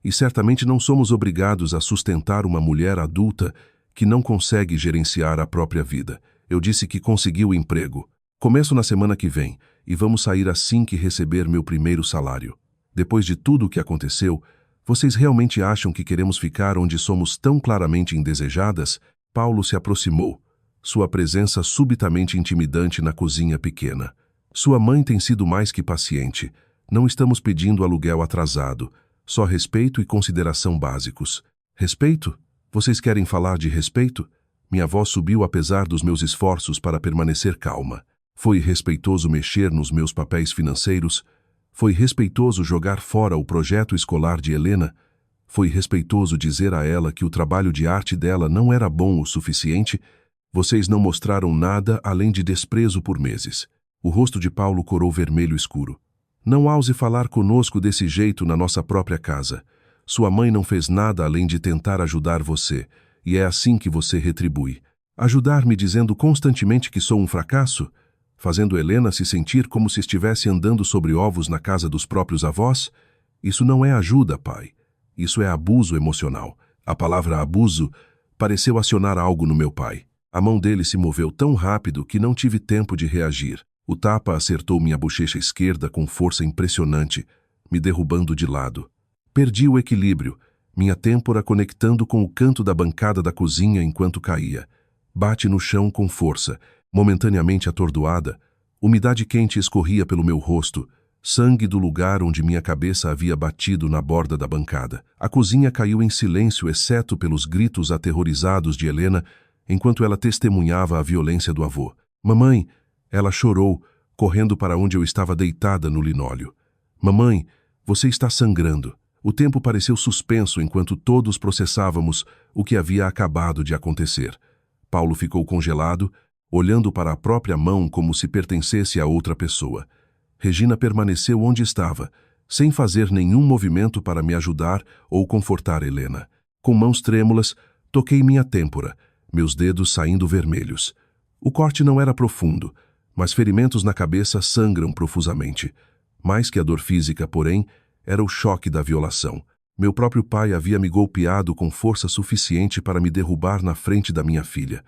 e certamente não somos obrigados a sustentar uma mulher adulta que não consegue gerenciar a própria vida. Eu disse que consegui o emprego. Começo na semana que vem, e vamos sair assim que receber meu primeiro salário. Depois de tudo o que aconteceu, vocês realmente acham que queremos ficar onde somos tão claramente indesejadas? Paulo se aproximou, sua presença subitamente intimidante na cozinha pequena. Sua mãe tem sido mais que paciente. Não estamos pedindo aluguel atrasado, só respeito e consideração básicos. Respeito? Vocês querem falar de respeito? Minha voz subiu apesar dos meus esforços para permanecer calma. Foi respeitoso mexer nos meus papéis financeiros? Foi respeitoso jogar fora o projeto escolar de Helena? Foi respeitoso dizer a ela que o trabalho de arte dela não era bom o suficiente? Vocês não mostraram nada além de desprezo por meses. O rosto de Paulo corou vermelho escuro. Não ouse falar conosco desse jeito na nossa própria casa. Sua mãe não fez nada além de tentar ajudar você, e é assim que você retribui. Ajudar-me dizendo constantemente que sou um fracasso? Fazendo Helena se sentir como se estivesse andando sobre ovos na casa dos próprios avós? Isso não é ajuda, pai. Isso é abuso emocional. A palavra abuso pareceu acionar algo no meu pai. A mão dele se moveu tão rápido que não tive tempo de reagir. O tapa acertou minha bochecha esquerda com força impressionante, me derrubando de lado. Perdi o equilíbrio, minha têmpora conectando com o canto da bancada da cozinha enquanto caía. Bate no chão com força, momentaneamente atordoada. Umidade quente escorria pelo meu rosto, sangue do lugar onde minha cabeça havia batido na borda da bancada. A cozinha caiu em silêncio, exceto pelos gritos aterrorizados de Helena, enquanto ela testemunhava a violência do avô. Mamãe! Ela chorou, correndo para onde eu estava deitada no linóleo. Mamãe, você está sangrando. O tempo pareceu suspenso enquanto todos processávamos o que havia acabado de acontecer. Paulo ficou congelado, olhando para a própria mão como se pertencesse a outra pessoa. Regina permaneceu onde estava, sem fazer nenhum movimento para me ajudar ou confortar Helena. Com mãos trêmulas, toquei minha têmpora, meus dedos saindo vermelhos. O corte não era profundo, mas ferimentos na cabeça sangram profusamente. Mais que a dor física, porém, era o choque da violação. Meu próprio pai havia me golpeado com força suficiente para me derrubar na frente da minha filha.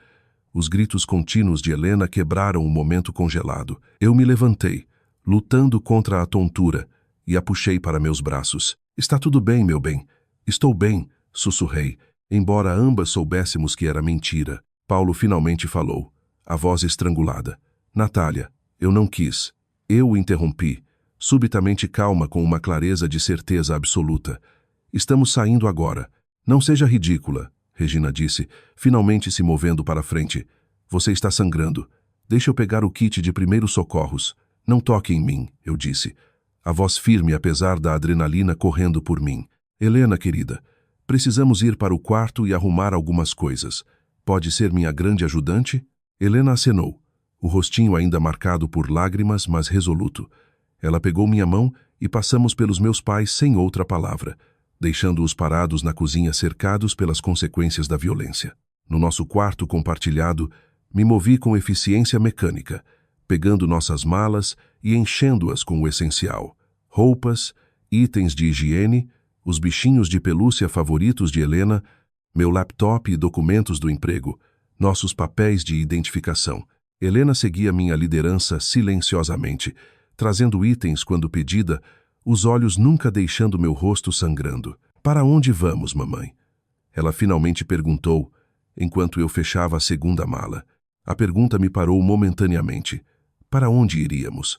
Os gritos contínuos de Helena quebraram o momento congelado. Eu me levantei, lutando contra a tontura, e a puxei para meus braços. Está tudo bem, meu bem. Estou bem, sussurrei, embora ambas soubéssemos que era mentira. Paulo finalmente falou, a voz estrangulada. Natália, eu não quis. Eu o interrompi, subitamente calma com uma clareza de certeza absoluta. Estamos saindo agora. Não seja ridícula, Regina disse, finalmente se movendo para a frente. Você está sangrando. Deixa eu pegar o kit de primeiros socorros. Não toque em mim, eu disse. A voz firme apesar da adrenalina correndo por mim. Helena, querida, precisamos ir para o quarto e arrumar algumas coisas. Pode ser minha grande ajudante? Helena acenou, o rostinho ainda marcado por lágrimas, mas resoluto. Ela pegou minha mão e passamos pelos meus pais sem outra palavra, deixando-os parados na cozinha cercados pelas consequências da violência. No nosso quarto compartilhado, me movi com eficiência mecânica, pegando nossas malas e enchendo-as com o essencial. Roupas, itens de higiene, os bichinhos de pelúcia favoritos de Helena, meu laptop e documentos do emprego, nossos papéis de identificação. Helena seguia minha liderança silenciosamente, trazendo itens quando pedida, os olhos nunca deixando meu rosto sangrando. Para onde vamos, mamãe? Ela finalmente perguntou, enquanto eu fechava a segunda mala. A pergunta me parou momentaneamente. Para onde iríamos?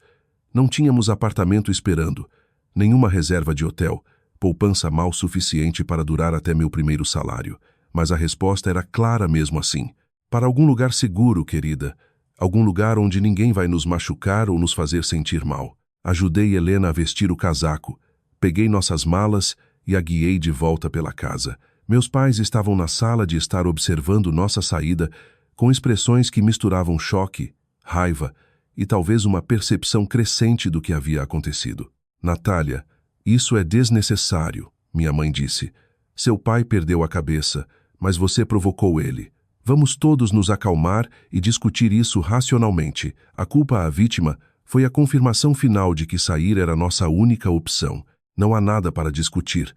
Não tínhamos apartamento esperando, nenhuma reserva de hotel, poupança mal suficiente para durar até meu primeiro salário. Mas a resposta era clara mesmo assim. Para algum lugar seguro, querida. Algum lugar onde ninguém vai nos machucar ou nos fazer sentir mal. Ajudei Helena a vestir o casaco. Peguei nossas malas e a guiei de volta pela casa. Meus pais estavam na sala de estar observando nossa saída com expressões que misturavam choque, raiva e talvez uma percepção crescente do que havia acontecido. Natália, isso é desnecessário, minha mãe disse. Seu pai perdeu a cabeça, mas você provocou ele. Vamos todos nos acalmar e discutir isso racionalmente. A culpa à vítima foi a confirmação final de que sair era nossa única opção. Não há nada para discutir.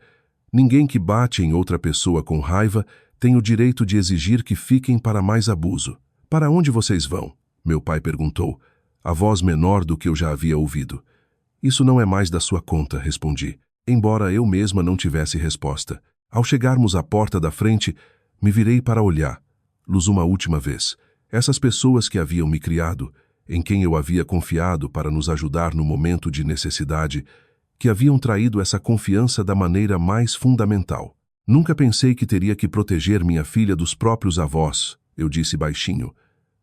Ninguém que bate em outra pessoa com raiva tem o direito de exigir que fiquem para mais abuso. Para onde vocês vão? Meu pai perguntou, a voz menor do que eu já havia ouvido. Isso não é mais da sua conta, respondi, embora eu mesma não tivesse resposta. Ao chegarmos à porta da frente, me virei para olhar-los uma última vez. Essas pessoas que haviam me criado, em quem eu havia confiado para nos ajudar no momento de necessidade, que haviam traído essa confiança da maneira mais fundamental. Nunca pensei que teria que proteger minha filha dos próprios avós, eu disse baixinho.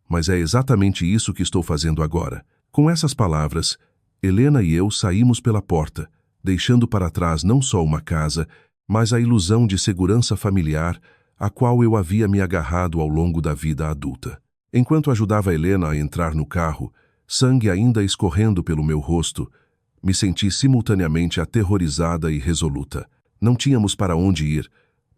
Mas é exatamente isso que estou fazendo agora. Com essas palavras, Helena e eu saímos pela porta, deixando para trás não só uma casa, mas a ilusão de segurança familiar a qual eu havia me agarrado ao longo da vida adulta. Enquanto ajudava Helena a entrar no carro, sangue ainda escorrendo pelo meu rosto, me senti simultaneamente aterrorizada e resoluta. Não tínhamos para onde ir,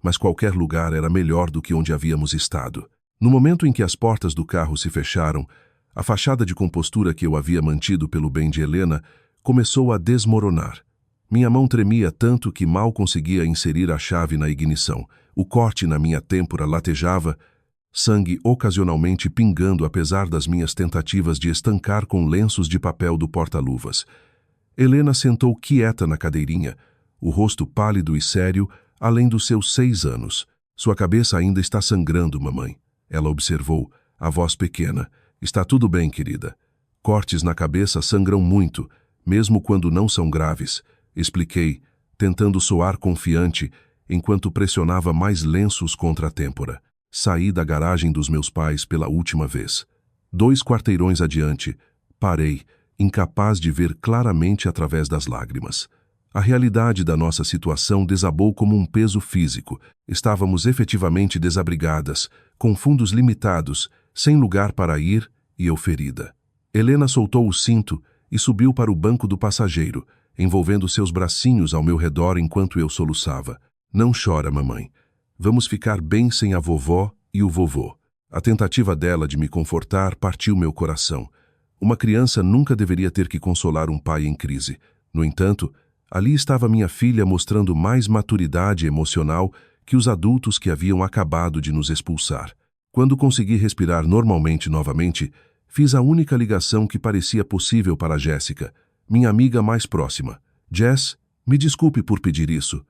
mas qualquer lugar era melhor do que onde havíamos estado. No momento em que as portas do carro se fecharam, a fachada de compostura que eu havia mantido pelo bem de Helena começou a desmoronar. Minha mão tremia tanto que mal conseguia inserir a chave na ignição. O corte na minha têmpora latejava, sangue ocasionalmente pingando apesar das minhas tentativas de estancar com lenços de papel do porta-luvas. Helena sentou quieta na cadeirinha, o rosto pálido e sério, além dos seus 6 anos. Sua cabeça ainda está sangrando, mamãe. Ela observou, a voz pequena. Está tudo bem, querida. Cortes na cabeça sangram muito, mesmo quando não são graves. Expliquei, tentando soar confiante, enquanto pressionava mais lenços contra a têmpora. Saí da garagem dos meus pais pela última vez. 2 quarteirões adiante, parei, incapaz de ver claramente através das lágrimas. A realidade da nossa situação desabou como um peso físico. Estávamos efetivamente desabrigadas, com fundos limitados, sem lugar para ir e eu ferida. Helena soltou o cinto e subiu para o banco do passageiro, envolvendo seus bracinhos ao meu redor enquanto eu soluçava. Não chora, mamãe. Vamos ficar bem sem a vovó e o vovô. A tentativa dela de me confortar partiu meu coração. Uma criança nunca deveria ter que consolar um pai em crise. No entanto, ali estava minha filha mostrando mais maturidade emocional que os adultos que haviam acabado de nos expulsar. Quando consegui respirar normalmente novamente, fiz a única ligação que parecia possível para Jéssica, minha amiga mais próxima. Jess, me desculpe por pedir isso.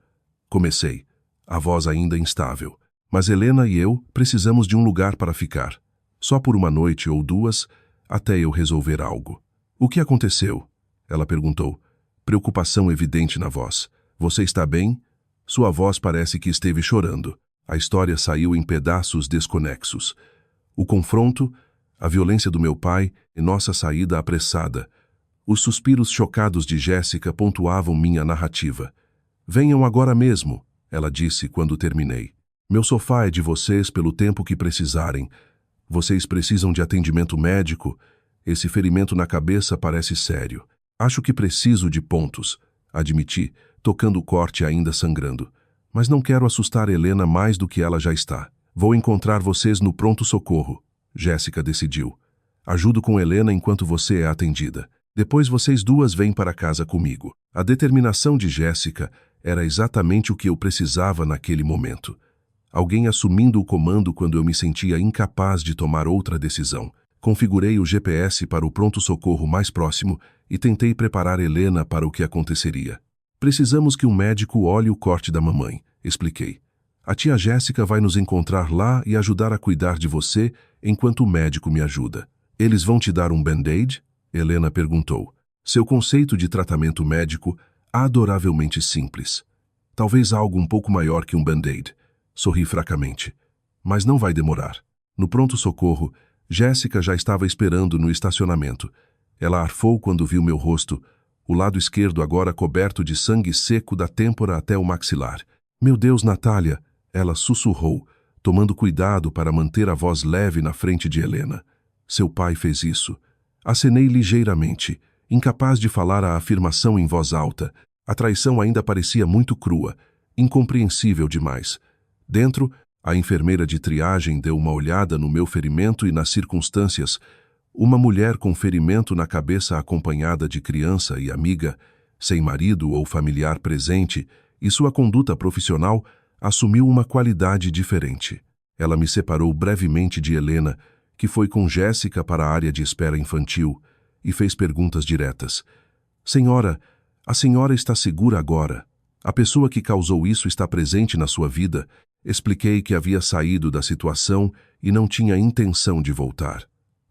Comecei, a voz ainda instável. Mas Helena e eu precisamos de um lugar para ficar. Só por uma noite ou duas, até eu resolver algo. O que aconteceu? Ela perguntou, preocupação evidente na voz. Você está bem? Sua voz parece que esteve chorando. A história saiu em pedaços desconexos. O confronto, a violência do meu pai e nossa saída apressada. Os suspiros chocados de Jéssica pontuavam minha narrativa. Venham agora mesmo, ela disse quando terminei. Meu sofá é de vocês pelo tempo que precisarem. Vocês precisam de atendimento médico? Esse ferimento na cabeça parece sério. Acho que preciso de pontos, admiti, tocando o corte ainda sangrando. Mas não quero assustar Helena mais do que ela já está. Vou encontrar vocês no pronto-socorro, Jéssica decidiu. Ajudo com Helena enquanto você é atendida. Depois vocês duas vêm para casa comigo. A determinação de Jéssica era exatamente o que eu precisava naquele momento. Alguém assumindo o comando quando eu me sentia incapaz de tomar outra decisão. Configurei o GPS para o pronto-socorro mais próximo e tentei preparar Helena para o que aconteceria. Precisamos que um médico olhe o corte da mamãe, expliquei. A tia Jéssica vai nos encontrar lá e ajudar a cuidar de você enquanto o médico me ajuda. Eles vão te dar um band-aid? Helena perguntou. Seu conceito de tratamento médico adoravelmente simples. Talvez algo um pouco maior que um band-aid. Sorri fracamente. Mas não vai demorar. No pronto-socorro, Jéssica já estava esperando no estacionamento. Ela arfou quando viu meu rosto, o lado esquerdo agora coberto de sangue seco da têmpora até o maxilar. Meu Deus, Natália! Ela sussurrou, tomando cuidado para manter a voz leve na frente de Helena. Seu pai fez isso. Acenei ligeiramente, incapaz de falar a afirmação em voz alta. A traição ainda parecia muito crua, incompreensível demais. Dentro, a enfermeira de triagem deu uma olhada no meu ferimento e nas circunstâncias. Uma mulher com ferimento na cabeça acompanhada de criança e amiga, sem marido ou familiar presente, e sua conduta profissional assumiu uma qualidade diferente. Ela me separou brevemente de Helena, que foi com Jéssica para a área de espera infantil, e fez perguntas diretas. Senhora, a senhora está segura agora? A pessoa que causou isso está presente na sua vida? Expliquei que havia saído da situação e não tinha intenção de voltar.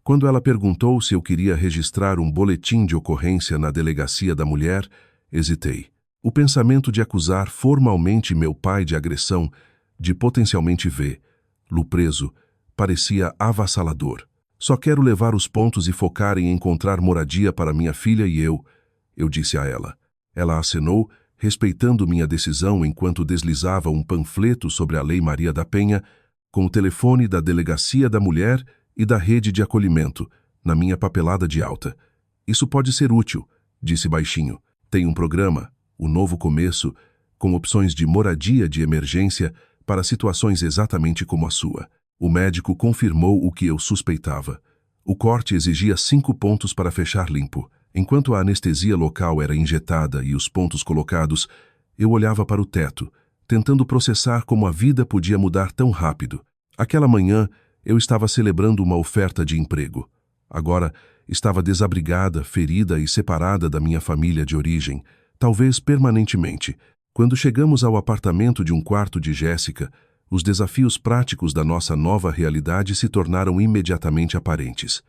Quando ela perguntou se eu queria registrar um boletim de ocorrência na delegacia da mulher, hesitei. O pensamento de acusar formalmente meu pai de agressão, de potencialmente vê-lo preso, parecia avassalador. Só quero levar os pontos e focar em encontrar moradia para minha filha e eu disse a ela. Ela acenou, respeitando minha decisão enquanto deslizava um panfleto sobre a Lei Maria da Penha, com o telefone da Delegacia da Mulher e da Rede de Acolhimento, na minha papelada de alta. Isso pode ser útil, disse baixinho. Tem um programa, o Novo Começo, com opções de moradia de emergência para situações exatamente como a sua. O médico confirmou o que eu suspeitava. O corte exigia 5 pontos para fechar limpo. Enquanto a anestesia local era injetada e os pontos colocados, eu olhava para o teto, tentando processar como a vida podia mudar tão rápido. Aquela manhã, eu estava celebrando uma oferta de emprego. Agora, estava desabrigada, ferida e separada da minha família de origem, talvez permanentemente. Quando chegamos ao apartamento de um quarto de Jéssica, os desafios práticos da nossa nova realidade se tornaram imediatamente aparentes.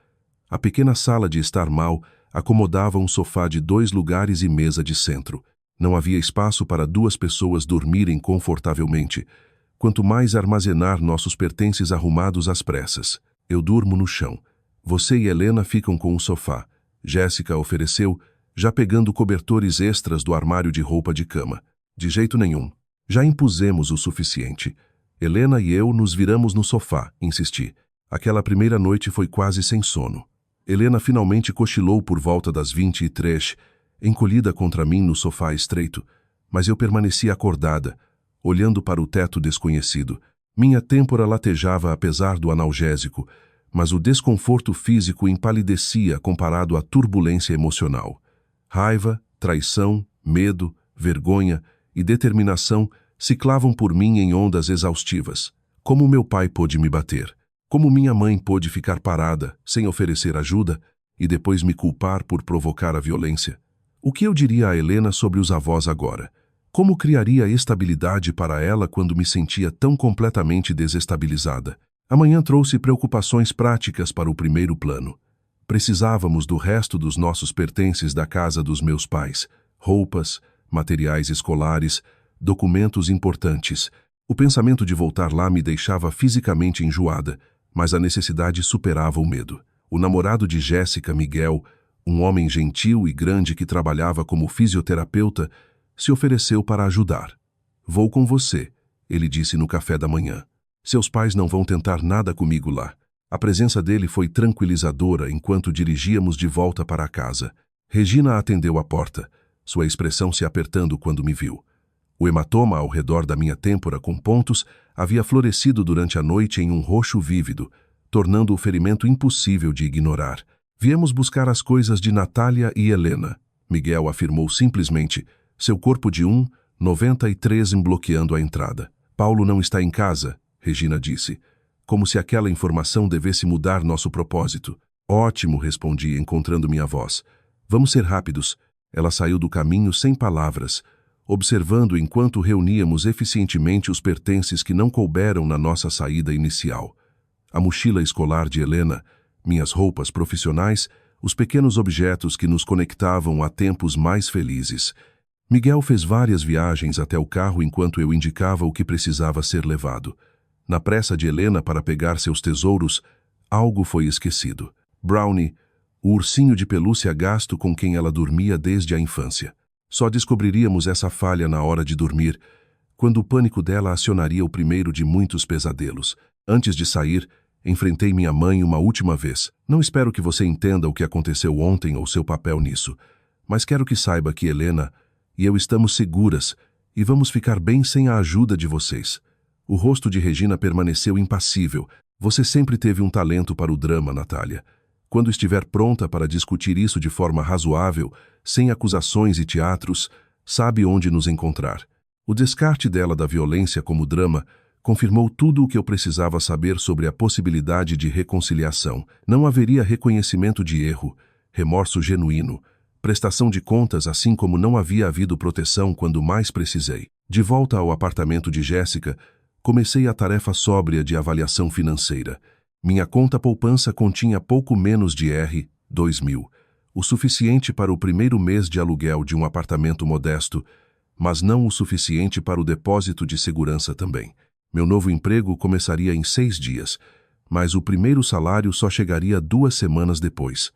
A pequena sala de estar mal acomodava um sofá de 2 lugares e mesa de centro. Não havia espaço para 2 pessoas dormirem confortavelmente, quanto mais armazenar nossos pertences arrumados às pressas. Eu durmo no chão. Você e Helena ficam com o sofá. Jéssica ofereceu, já pegando cobertores extras do armário de roupa de cama. De jeito nenhum. Já impusemos o suficiente. Helena e eu nos viramos no sofá, insisti. Aquela primeira noite foi quase sem sono. Helena finalmente cochilou por volta das 23, encolhida contra mim no sofá estreito, mas eu permaneci acordada, olhando para o teto desconhecido. Minha têmpora latejava apesar do analgésico, mas o desconforto físico empalidecia comparado à turbulência emocional. Raiva, traição, medo, vergonha e determinação ciclavam por mim em ondas exaustivas. Como meu pai pôde me bater? Como minha mãe pôde ficar parada, sem oferecer ajuda, e depois me culpar por provocar a violência? O que eu diria a Helena sobre os avós agora? Como criaria estabilidade para ela quando me sentia tão completamente desestabilizada? Amanhã trouxe preocupações práticas para o primeiro plano. Precisávamos do resto dos nossos pertences da casa dos meus pais: roupas, materiais escolares, documentos importantes. O pensamento de voltar lá me deixava fisicamente enjoada, mas a necessidade superava o medo. O namorado de Jéssica, Miguel, um homem gentil e grande que trabalhava como fisioterapeuta, se ofereceu para ajudar. "Vou com você", ele disse no café da manhã. "Seus pais não vão tentar nada comigo lá." A presença dele foi tranquilizadora enquanto dirigíamos de volta para a casa. Regina atendeu a porta, sua expressão se apertando quando me viu. O hematoma ao redor da minha têmpora com pontos havia florescido durante a noite em um roxo vívido, tornando o ferimento impossível de ignorar. "Viemos buscar as coisas de Natália e Helena", Miguel afirmou simplesmente, seu corpo de 1,93 bloqueando a entrada. "Paulo não está em casa", Regina disse, como se aquela informação devesse mudar nosso propósito. "Ótimo", respondi, encontrando minha voz. "Vamos ser rápidos." Ela saiu do caminho sem palavras, observando enquanto reuníamos eficientemente os pertences que não couberam na nossa saída inicial. A mochila escolar de Helena, minhas roupas profissionais, os pequenos objetos que nos conectavam a tempos mais felizes. Miguel fez várias viagens até o carro enquanto eu indicava o que precisava ser levado. Na pressa de Helena para pegar seus tesouros, algo foi esquecido. Brownie, o ursinho de pelúcia gasto com quem ela dormia desde a infância. Só descobriríamos essa falha na hora de dormir, quando o pânico dela acionaria o primeiro de muitos pesadelos. Antes de sair, enfrentei minha mãe uma última vez. "Não espero que você entenda o que aconteceu ontem ou seu papel nisso, mas quero que saiba que Helena e eu estamos seguras e vamos ficar bem sem a ajuda de vocês." O rosto de Regina permaneceu impassível. "Você sempre teve um talento para o drama, Natália. Quando estiver pronta para discutir isso de forma razoável, sem acusações e teatros, sabe onde nos encontrar." O descarte dela da violência como drama confirmou tudo o que eu precisava saber sobre a possibilidade de reconciliação. Não haveria reconhecimento de erro, remorso genuíno, prestação de contas, assim como não havia havido proteção quando mais precisei. De volta ao apartamento de Jéssica, comecei a tarefa sóbria de avaliação financeira. Minha conta poupança continha pouco menos de R$ 2.000, o suficiente para o primeiro mês de aluguel de um apartamento modesto, mas não o suficiente para o depósito de segurança também. Meu novo emprego começaria em 6 dias, mas o primeiro salário só chegaria 2 semanas depois.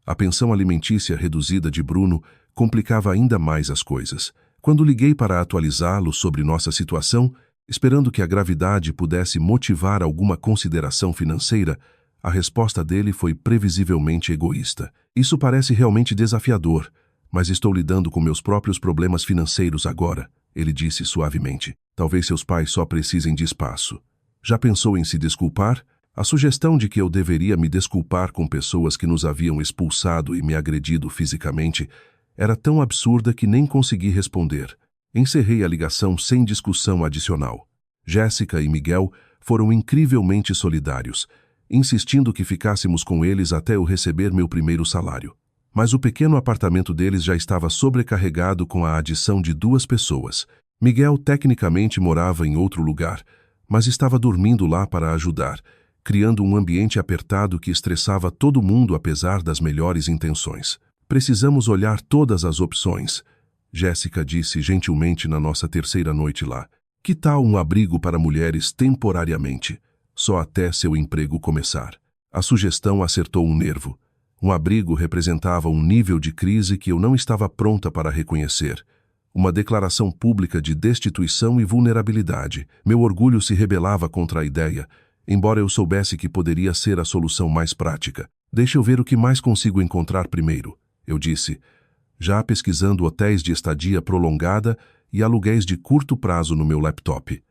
A pensão alimentícia reduzida de Bruno complicava ainda mais as coisas. Quando liguei para atualizá-lo sobre nossa situação, esperando que a gravidade pudesse motivar alguma consideração financeira, a resposta dele foi previsivelmente egoísta. "Isso parece realmente desafiador, mas estou lidando com meus próprios problemas financeiros agora", ele disse suavemente. "Talvez seus pais só precisem de espaço." Já pensou em se desculpar? A sugestão de que eu deveria me desculpar com pessoas que nos haviam expulsado e me agredido fisicamente era tão absurda que nem consegui responder. Encerrei a ligação sem discussão adicional. Jéssica e Miguel foram incrivelmente solidários, insistindo que ficássemos com eles até eu receber meu primeiro salário. Mas o pequeno apartamento deles já estava sobrecarregado com a adição de 2 pessoas. Miguel tecnicamente morava em outro lugar, mas estava dormindo lá para ajudar, criando um ambiente apertado que estressava todo mundo apesar das melhores intenções. "Precisamos olhar todas as opções", Jéssica disse gentilmente na nossa terceira noite lá. "Que tal um abrigo para mulheres temporariamente, só até seu emprego começar?" A sugestão acertou um nervo. Um abrigo representava um nível de crise que eu não estava pronta para reconhecer. Uma declaração pública de destituição e vulnerabilidade. Meu orgulho se rebelava contra a ideia, embora eu soubesse que poderia ser a solução mais prática. "Deixa eu ver o que mais consigo encontrar primeiro", eu disse, já pesquisando hotéis de estadia prolongada e aluguéis de curto prazo no meu laptop.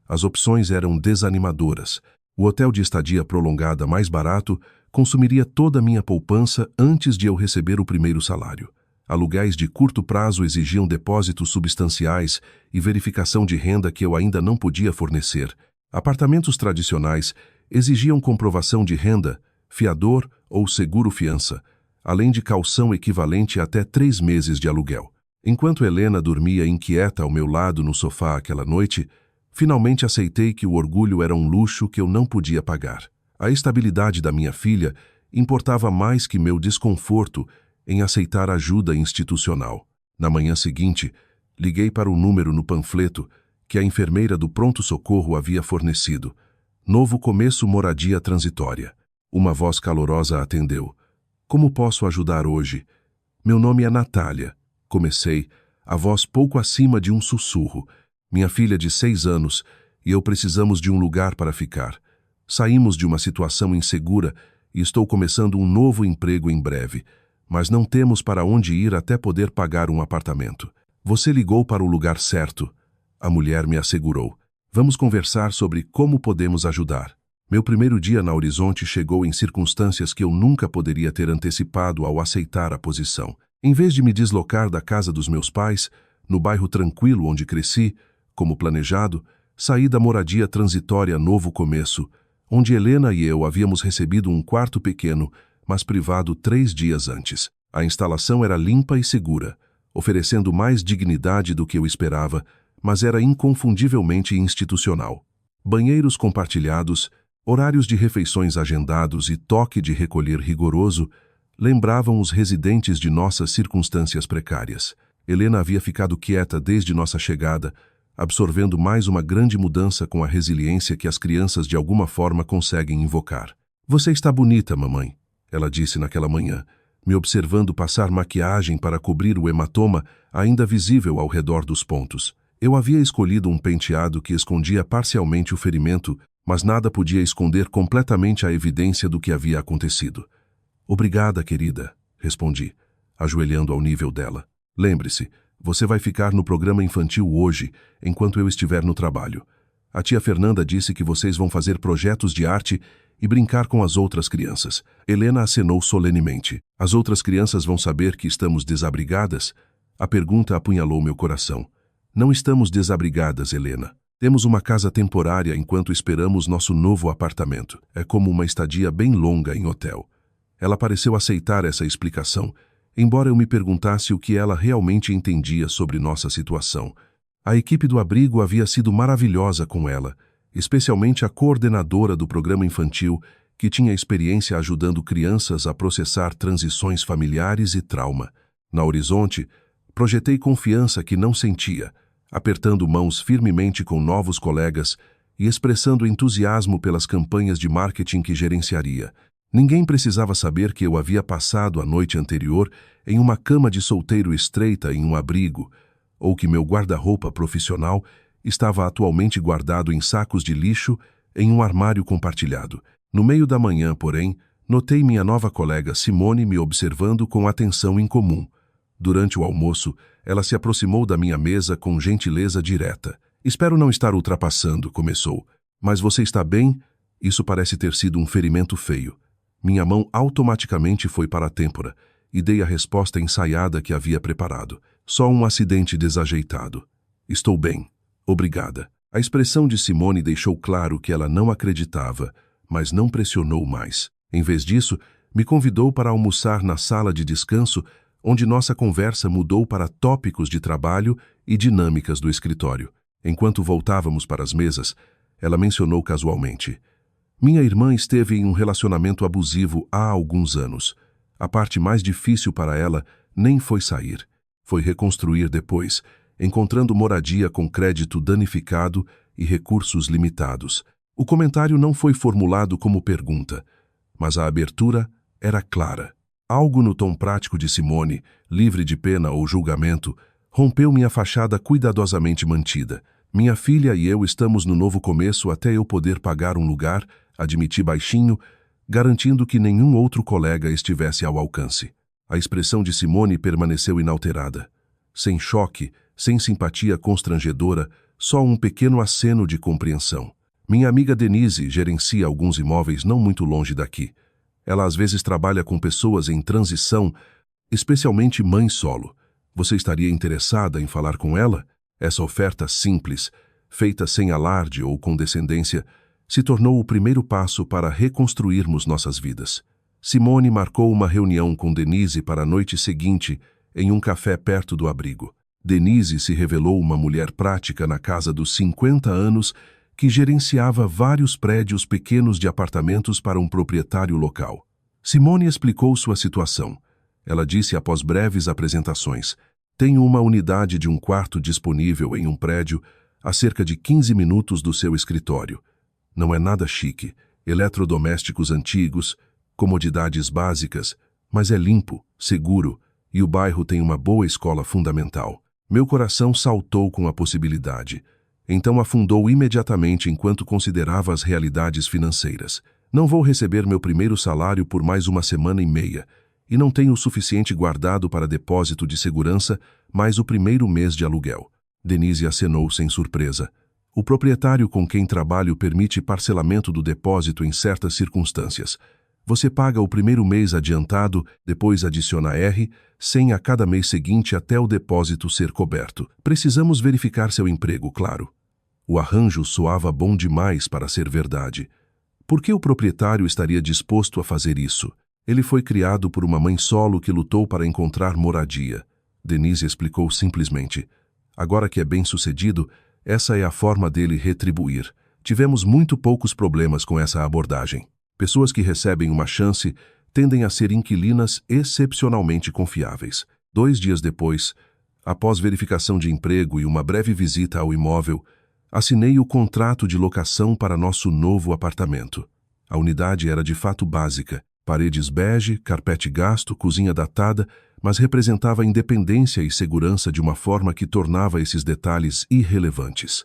As opções eram desanimadoras. O hotel de estadia prolongada mais barato consumiria toda a minha poupança antes de eu receber o primeiro salário. Aluguéis de curto prazo exigiam depósitos substanciais e verificação de renda que eu ainda não podia fornecer. Apartamentos tradicionais exigiam comprovação de renda, fiador ou seguro-fiança, além de caução equivalente a até 3 meses de aluguel. Enquanto Helena dormia inquieta ao meu lado no sofá aquela noite, finalmente aceitei que o orgulho era um luxo que eu não podia pagar. A estabilidade da minha filha importava mais que meu desconforto em aceitar ajuda institucional. Na manhã seguinte, liguei para o número no panfleto que a enfermeira do pronto-socorro havia fornecido. Novo começo, moradia transitória. Uma voz calorosa atendeu. Como posso ajudar hoje? Meu nome é Natália. Comecei, a voz pouco acima de um sussurro. Minha filha de 6 anos e eu precisamos de um lugar para ficar. Saímos de uma situação insegura e estou começando um novo emprego em breve, mas não temos para onde ir até poder pagar um apartamento. Você ligou para o lugar certo, a mulher me assegurou. Vamos conversar sobre como podemos ajudar. Meu primeiro dia na Horizonte chegou em circunstâncias que eu nunca poderia ter antecipado ao aceitar a posição. Em vez de me deslocar da casa dos meus pais, no bairro tranquilo onde cresci, como planejado, saí da moradia transitória Novo Começo, onde Helena e eu havíamos recebido um quarto pequeno, mas privado 3 dias antes. A instalação era limpa e segura, oferecendo mais dignidade do que eu esperava, mas era inconfundivelmente institucional. Banheiros compartilhados, horários de refeições agendados e toque de recolher rigoroso lembravam os residentes de nossas circunstâncias precárias. Helena havia ficado quieta desde nossa chegada, absorvendo mais uma grande mudança com a resiliência que as crianças de alguma forma conseguem invocar. Você está bonita, mamãe, ela disse naquela manhã, me observando passar maquiagem para cobrir o hematoma ainda visível ao redor dos pontos. Eu havia escolhido um penteado que escondia parcialmente o ferimento, mas nada podia esconder completamente a evidência do que havia acontecido. Obrigada, querida, respondi, ajoelhando ao nível dela. Lembre-se, você vai ficar no programa infantil hoje, enquanto eu estiver no trabalho. A tia Fernanda disse que vocês vão fazer projetos de arte e brincar com as outras crianças. Helena acenou solenemente. As outras crianças vão saber que estamos desabrigadas? A pergunta apunhalou meu coração. Não estamos desabrigadas, Helena. Temos uma casa temporária enquanto esperamos nosso novo apartamento. É como uma estadia bem longa em hotel. Ela pareceu aceitar essa explicação, embora eu me perguntasse o que ela realmente entendia sobre nossa situação. A equipe do abrigo havia sido maravilhosa com ela, especialmente a coordenadora do programa infantil, que tinha experiência ajudando crianças a processar transições familiares e trauma. Na Horizonte, projetei confiança que não sentia, apertando mãos firmemente com novos colegas e expressando entusiasmo pelas campanhas de marketing que gerenciaria. Ninguém precisava saber que eu havia passado a noite anterior em uma cama de solteiro estreita em um abrigo, ou que meu guarda-roupa profissional estava atualmente guardado em sacos de lixo em um armário compartilhado. No meio da manhã, porém, notei minha nova colega Simone me observando com atenção incomum. Durante o almoço, ela se aproximou da minha mesa com gentileza direta. Espero não estar ultrapassando, começou. Mas você está bem? Isso parece ter sido um ferimento feio. Minha mão automaticamente foi para a têmpora e dei a resposta ensaiada que havia preparado. Só um acidente desajeitado. Estou bem. Obrigada. A expressão de Simone deixou claro que ela não acreditava, mas não pressionou mais. Em vez disso, me convidou para almoçar na sala de descanso, onde nossa conversa mudou para tópicos de trabalho e dinâmicas do escritório. Enquanto voltávamos para as mesas, ela mencionou casualmente: minha irmã esteve em um relacionamento abusivo há alguns anos. A parte mais difícil para ela nem foi sair. Foi reconstruir depois, encontrando moradia com crédito danificado e recursos limitados. O comentário não foi formulado como pergunta, mas a abertura era clara. Algo no tom prático de Simone, livre de pena ou julgamento, rompeu minha fachada cuidadosamente mantida. Minha filha e eu estamos no novo começo até eu poder pagar um lugar, admiti baixinho, garantindo que nenhum outro colega estivesse ao alcance. A expressão de Simone permaneceu inalterada. Sem choque, sem simpatia constrangedora, só um pequeno aceno de compreensão. Minha amiga Denise gerencia alguns imóveis não muito longe daqui. Ela às vezes trabalha com pessoas em transição, especialmente mães solo. Você estaria interessada em falar com ela? Essa oferta simples, feita sem alarde ou condescendência, se tornou o primeiro passo para reconstruirmos nossas vidas. Simone marcou uma reunião com Denise para a noite seguinte, em um café perto do abrigo. Denise se revelou uma mulher prática na casa dos 50 anos que gerenciava vários prédios pequenos de apartamentos para um proprietário local. Simone explicou sua situação. Ela disse após breves apresentações: "Tenho uma unidade de um quarto disponível em um prédio a cerca de 15 minutos do seu escritório. Não é nada chique, eletrodomésticos antigos, comodidades básicas, mas é limpo, seguro e o bairro tem uma boa escola fundamental." Meu coração saltou com a possibilidade. Então afundou imediatamente enquanto considerava as realidades financeiras. Não vou receber meu primeiro salário por mais uma semana e meia, e não tenho o suficiente guardado para depósito de segurança mais o primeiro mês de aluguel. Denise acenou sem surpresa. O proprietário com quem trabalho permite parcelamento do depósito em certas circunstâncias. Você paga o primeiro mês adiantado, depois adiciona R$100 a cada mês seguinte até o depósito ser coberto. Precisamos verificar seu emprego, claro. O arranjo soava bom demais para ser verdade. Por que o proprietário estaria disposto a fazer isso? Ele foi criado por uma mãe solo que lutou para encontrar moradia. Denise explicou simplesmente. Agora que é bem-sucedido, essa é a forma dele retribuir. Tivemos muito poucos problemas com essa abordagem. Pessoas que recebem uma chance tendem a ser inquilinas excepcionalmente confiáveis. 2 dias depois, após verificação de emprego e uma breve visita ao imóvel, assinei o contrato de locação para nosso novo apartamento. A unidade era de fato básica, paredes bege, carpete gasto, cozinha datada, mas representava a independência e segurança de uma forma que tornava esses detalhes irrelevantes.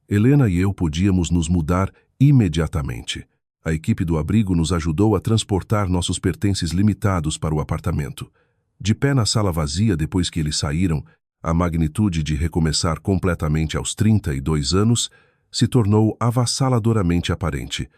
Helena e eu podíamos nos mudar imediatamente. A equipe do abrigo nos ajudou a transportar nossos pertences limitados para o apartamento. De pé na sala vazia depois que eles saíram, a magnitude de recomeçar completamente aos 32 anos se tornou avassaladoramente aparente.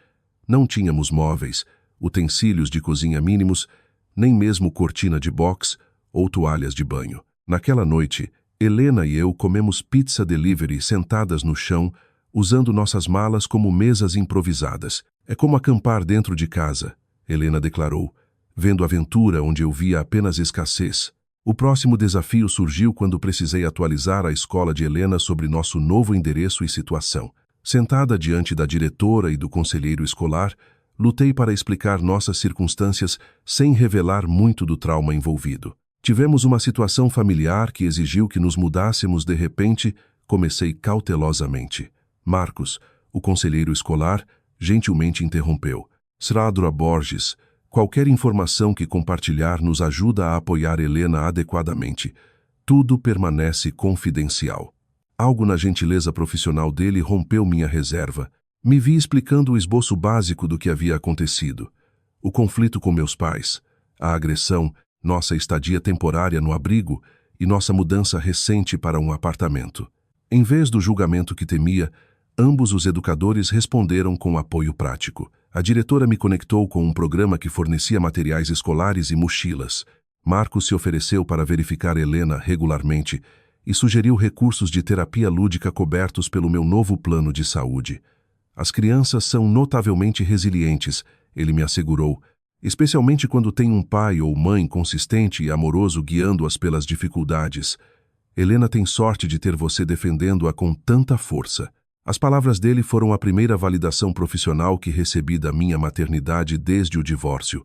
Não tínhamos móveis, utensílios de cozinha mínimos, nem mesmo cortina de box ou toalhas de banho. Naquela noite, Helena e eu comemos pizza delivery sentadas no chão, usando nossas malas como mesas improvisadas. "É como acampar dentro de casa", Helena declarou, vendo aventura onde eu via apenas escassez. O próximo desafio surgiu quando precisei atualizar a escola de Helena sobre nosso novo endereço e situação. Sentada diante da diretora e do conselheiro escolar, lutei para explicar nossas circunstâncias sem revelar muito do trauma envolvido. "Tivemos uma situação familiar que exigiu que nos mudássemos de repente", comecei cautelosamente. Marcos, o conselheiro escolar, gentilmente interrompeu. "Sradra Borges, qualquer informação que compartilhar nos ajuda a apoiar Helena adequadamente. Tudo permanece confidencial." Algo na gentileza profissional dele rompeu minha reserva. Me vi explicando o esboço básico do que havia acontecido. O conflito com meus pais, a agressão, nossa estadia temporária no abrigo e nossa mudança recente para um apartamento. Em vez do julgamento que temia, ambos os educadores responderam com apoio prático. A diretora me conectou com um programa que fornecia materiais escolares e mochilas. Marcos se ofereceu para verificar Helena regularmente e sugeriu recursos de terapia lúdica cobertos pelo meu novo plano de saúde. "As crianças são notavelmente resilientes", ele me assegurou, "especialmente quando têm um pai ou mãe consistente e amoroso guiando-as pelas dificuldades. Helena tem sorte de ter você defendendo-a com tanta força." As palavras dele foram a primeira validação profissional que recebi da minha maternidade desde o divórcio.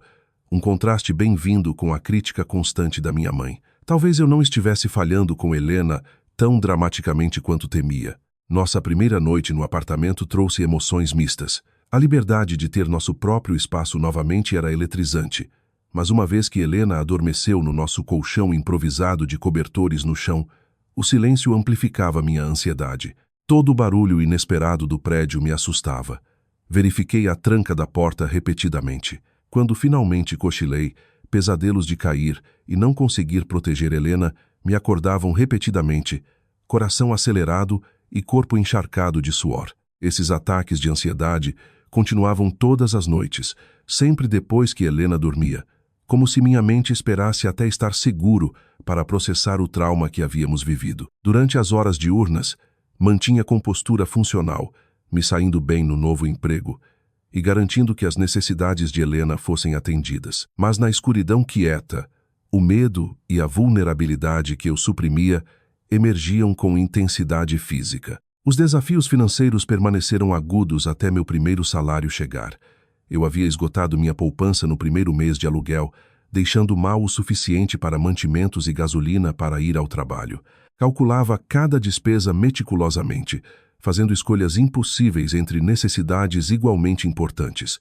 Um contraste bem-vindo com a crítica constante da minha mãe. Talvez eu não estivesse falhando com Helena tão dramaticamente quanto temia. Nossa primeira noite no apartamento trouxe emoções mistas. A liberdade de ter nosso próprio espaço novamente era eletrizante. Mas uma vez que Helena adormeceu no nosso colchão improvisado de cobertores no chão, o silêncio amplificava minha ansiedade. Todo o barulho inesperado do prédio me assustava. Verifiquei a tranca da porta repetidamente. Quando finalmente cochilei, pesadelos de cair e não conseguir proteger Helena me acordavam repetidamente, coração acelerado e corpo encharcado de suor. Esses ataques de ansiedade continuavam todas as noites, sempre depois que Helena dormia, como se minha mente esperasse até estar seguro para processar o trauma que havíamos vivido. Durante as horas diurnas, mantinha compostura funcional, me saindo bem no novo emprego e garantindo que as necessidades de Helena fossem atendidas. Mas na escuridão quieta, o medo e a vulnerabilidade que eu suprimia emergiam com intensidade física. Os desafios financeiros permaneceram agudos até meu primeiro salário chegar. Eu havia esgotado minha poupança no primeiro mês de aluguel, deixando mal o suficiente para mantimentos e gasolina para ir ao trabalho. Calculava cada despesa meticulosamente, fazendo escolhas impossíveis entre necessidades igualmente importantes.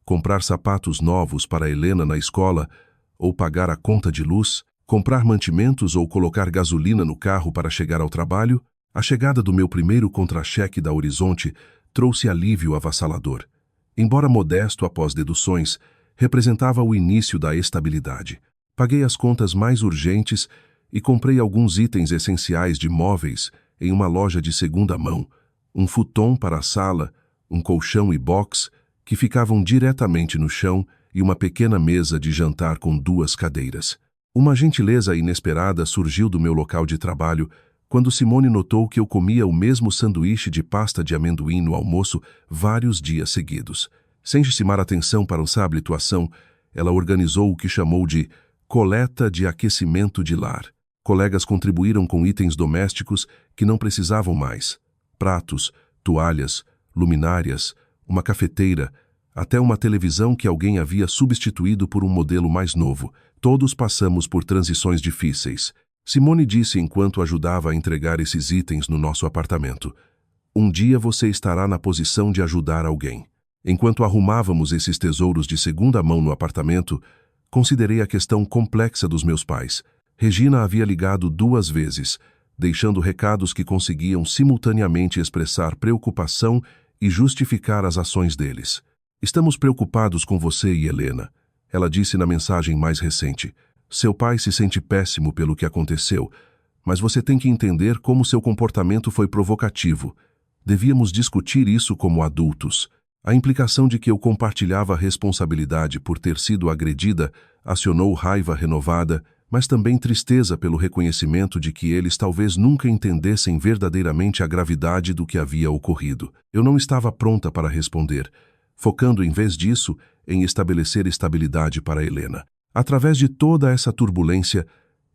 Comprar sapatos novos para Helena na escola ou pagar a conta de luz, comprar mantimentos ou colocar gasolina no carro para chegar ao trabalho. A chegada do meu primeiro contra-cheque da Horizonte trouxe alívio avassalador. Embora modesto após deduções, representava o início da estabilidade. Paguei as contas mais urgentes e comprei alguns itens essenciais de móveis em uma loja de segunda mão, um futon para a sala, um colchão e box que ficavam diretamente no chão e uma pequena mesa de jantar com 2 cadeiras. Uma gentileza inesperada surgiu do meu local de trabalho quando Simone notou que eu comia o mesmo sanduíche de pasta de amendoim no almoço vários dias seguidos. Sem chamar atenção para essa habituação, ela organizou o que chamou de coleta de aquecimento de lar. Colegas contribuíram com itens domésticos que não precisavam mais: pratos, toalhas, luminárias, uma cafeteira, até uma televisão que alguém havia substituído por um modelo mais novo. Todos passamos por transições difíceis. Simone disse enquanto ajudava a entregar esses itens no nosso apartamento: um dia você estará na posição de ajudar alguém. Enquanto arrumávamos esses tesouros de segunda mão no apartamento, considerei a questão complexa dos meus pais. Regina havia ligado 2 vezes, deixando recados que conseguiam simultaneamente expressar preocupação e justificar as ações deles. Estamos preocupados com você e Helena, ela disse na mensagem mais recente. Seu pai se sente péssimo pelo que aconteceu, mas você tem que entender como seu comportamento foi provocativo. Devíamos discutir isso como adultos. A implicação de que eu compartilhava a responsabilidade por ter sido agredida acionou raiva renovada, mas também tristeza pelo reconhecimento de que eles talvez nunca entendessem verdadeiramente a gravidade do que havia ocorrido. Eu não estava pronta para responder, focando em vez disso em estabelecer estabilidade para Helena. Através de toda essa turbulência,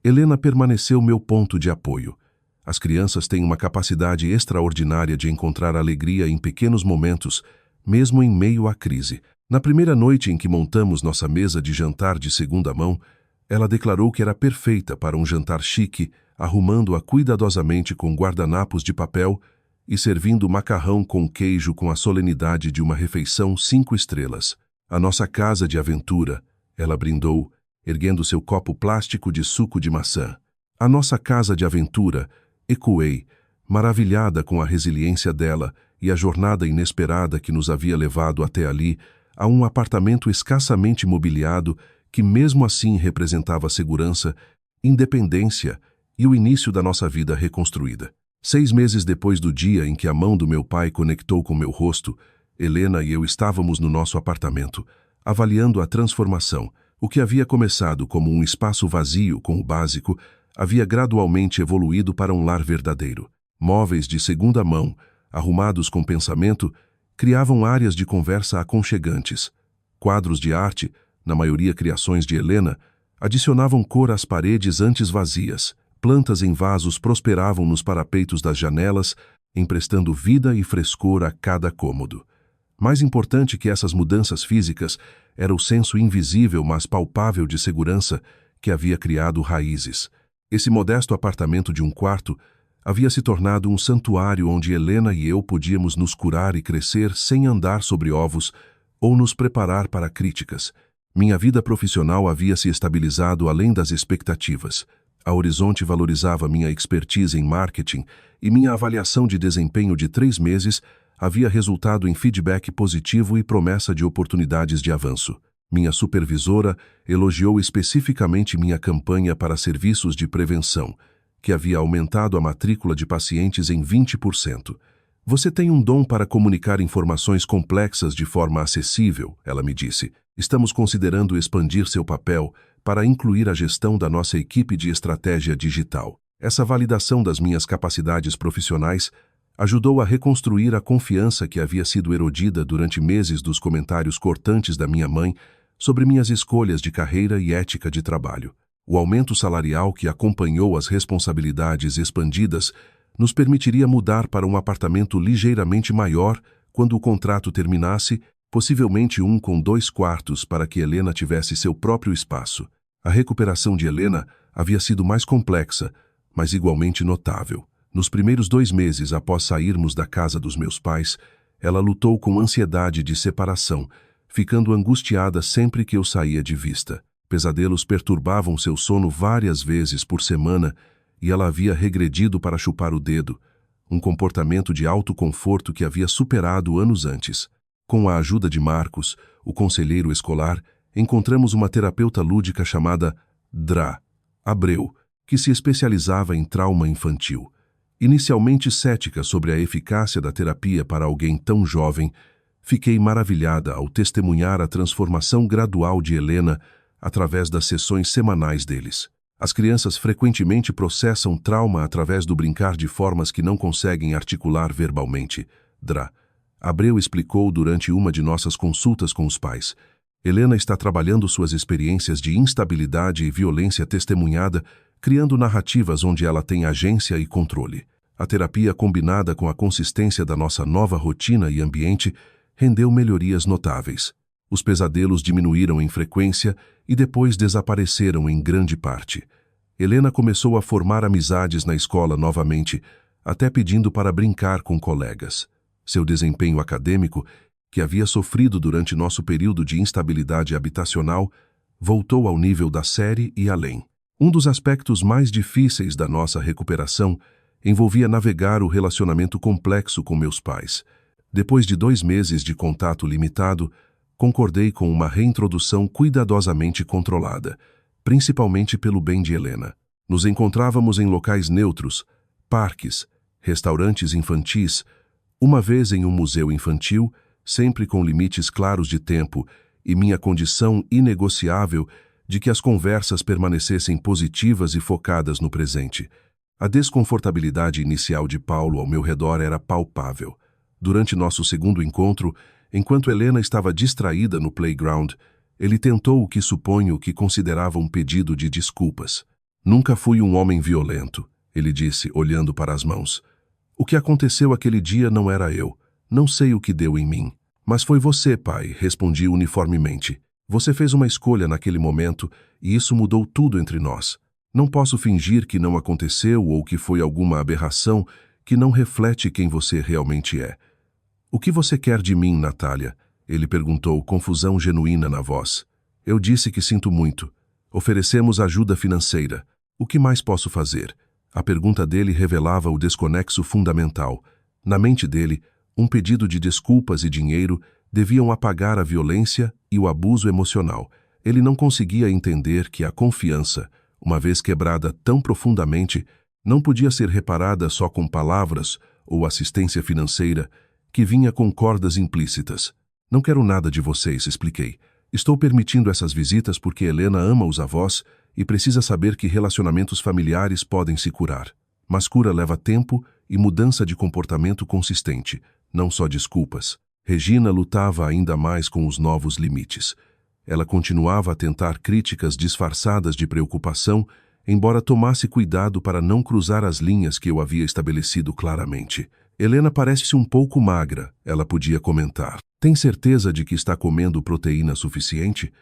Helena permaneceu meu ponto de apoio. As crianças têm uma capacidade extraordinária de encontrar alegria em pequenos momentos, mesmo em meio à crise. Na primeira noite em que montamos nossa mesa de jantar de segunda mão, ela declarou que era perfeita para um jantar chique, arrumando-a cuidadosamente com guardanapos de papel e servindo macarrão com queijo com a solenidade de uma refeição 5 estrelas. A nossa casa de aventura, ela brindou, erguendo seu copo plástico de suco de maçã. A nossa casa de aventura, ecoei, maravilhada com a resiliência dela e a jornada inesperada que nos havia levado até ali, a um apartamento escassamente mobiliado que mesmo assim representava segurança, independência e o início da nossa vida reconstruída. 6 meses depois do dia em que a mão do meu pai conectou com meu rosto, Helena e eu estávamos no nosso apartamento, avaliando a transformação. O que havia começado como um espaço vazio com o básico, havia gradualmente evoluído para um lar verdadeiro. Móveis de segunda mão, arrumados com pensamento, criavam áreas de conversa aconchegantes. Quadros de arte, na maioria criações de Helena, adicionavam cor às paredes antes vazias. Plantas em vasos prosperavam nos parapeitos das janelas, emprestando vida e frescor a cada cômodo. Mais importante que essas mudanças físicas era o senso invisível, mas palpável de segurança que havia criado raízes. Esse modesto apartamento de um quarto havia se tornado um santuário onde Helena e eu podíamos nos curar e crescer sem andar sobre ovos ou nos preparar para críticas. Minha vida profissional havia se estabilizado além das expectativas. A Horizonte valorizava minha expertise em marketing e minha avaliação de desempenho de 3 meses havia resultado em feedback positivo e promessa de oportunidades de avanço. Minha supervisora elogiou especificamente minha campanha para serviços de prevenção, que havia aumentado a matrícula de pacientes em 20%. Você tem um dom para comunicar informações complexas de forma acessível, ela me disse. Estamos considerando expandir seu papel para incluir a gestão da nossa equipe de estratégia digital. Essa validação das minhas capacidades profissionais ajudou a reconstruir a confiança que havia sido erodida durante meses dos comentários cortantes da minha mãe sobre minhas escolhas de carreira e ética de trabalho. O aumento salarial que acompanhou as responsabilidades expandidas nos permitiria mudar para um apartamento ligeiramente maior quando o contrato terminasse, possivelmente um com 2 quartos para que Helena tivesse seu próprio espaço. A recuperação de Helena havia sido mais complexa, mas igualmente notável. Nos primeiros 2 meses após sairmos da casa dos meus pais, ela lutou com ansiedade de separação, ficando angustiada sempre que eu saía de vista. Pesadelos perturbavam seu sono várias vezes por semana e ela havia regredido para chupar o dedo, um comportamento de autoconforto que havia superado anos antes. Com a ajuda de Marcos, o conselheiro escolar, encontramos uma terapeuta lúdica chamada Dra. Abreu, que se especializava em trauma infantil. Inicialmente cética sobre a eficácia da terapia para alguém tão jovem, fiquei maravilhada ao testemunhar a transformação gradual de Helena através das sessões semanais deles. As crianças frequentemente processam trauma através do brincar de formas que não conseguem articular verbalmente. Dra. Abreu explicou durante uma de nossas consultas com os pais. Helena está trabalhando suas experiências de instabilidade e violência testemunhada, criando narrativas onde ela tem agência e controle. A terapia, combinada com a consistência da nossa nova rotina e ambiente, rendeu melhorias notáveis. Os pesadelos diminuíram em frequência e depois desapareceram em grande parte. Helena começou a formar amizades na escola novamente, até pedindo para brincar com colegas. Seu desempenho acadêmico, que havia sofrido durante nosso período de instabilidade habitacional, voltou ao nível da série e além. Um dos aspectos mais difíceis da nossa recuperação envolvia navegar o relacionamento complexo com meus pais. Depois de 2 meses de contato limitado, concordei com uma reintrodução cuidadosamente controlada, principalmente pelo bem de Helena. Nos encontrávamos em locais neutros, parques, restaurantes infantis, uma vez em um museu infantil, sempre com limites claros de tempo e minha condição inegociável de que as conversas permanecessem positivas e focadas no presente. A desconfortabilidade inicial de Paulo ao meu redor era palpável. Durante nosso segundo encontro, enquanto Helena estava distraída no playground, ele tentou o que suponho que considerava um pedido de desculpas. Nunca fui um homem violento, ele disse, olhando para as mãos. O que aconteceu aquele dia não era eu. Não sei o que deu em mim. Mas foi você, pai, respondi uniformemente. Você fez uma escolha naquele momento e isso mudou tudo entre nós. Não posso fingir que não aconteceu ou que foi alguma aberração que não reflete quem você realmente é. O que você quer de mim, Natália? Ele perguntou, confusão genuína na voz. Eu disse que sinto muito. Oferecemos ajuda financeira. O que mais posso fazer? A pergunta dele revelava o desconexo fundamental. Na mente dele, um pedido de desculpas e dinheiro deviam apagar a violência e o abuso emocional. Ele não conseguia entender que a confiança, uma vez quebrada tão profundamente, não podia ser reparada só com palavras ou assistência financeira, que vinha com cordas implícitas. Não quero nada de vocês, expliquei. Estou permitindo essas visitas porque Helena ama os avós e precisa saber que relacionamentos familiares podem se curar. Mas cura leva tempo e mudança de comportamento consistente, não só desculpas. Regina lutava ainda mais com os novos limites. Ela continuava a tentar críticas disfarçadas de preocupação, embora tomasse cuidado para não cruzar as linhas que eu havia estabelecido claramente. Helena parece-se um pouco magra, ela podia comentar. Tem certeza de que está comendo proteína suficiente?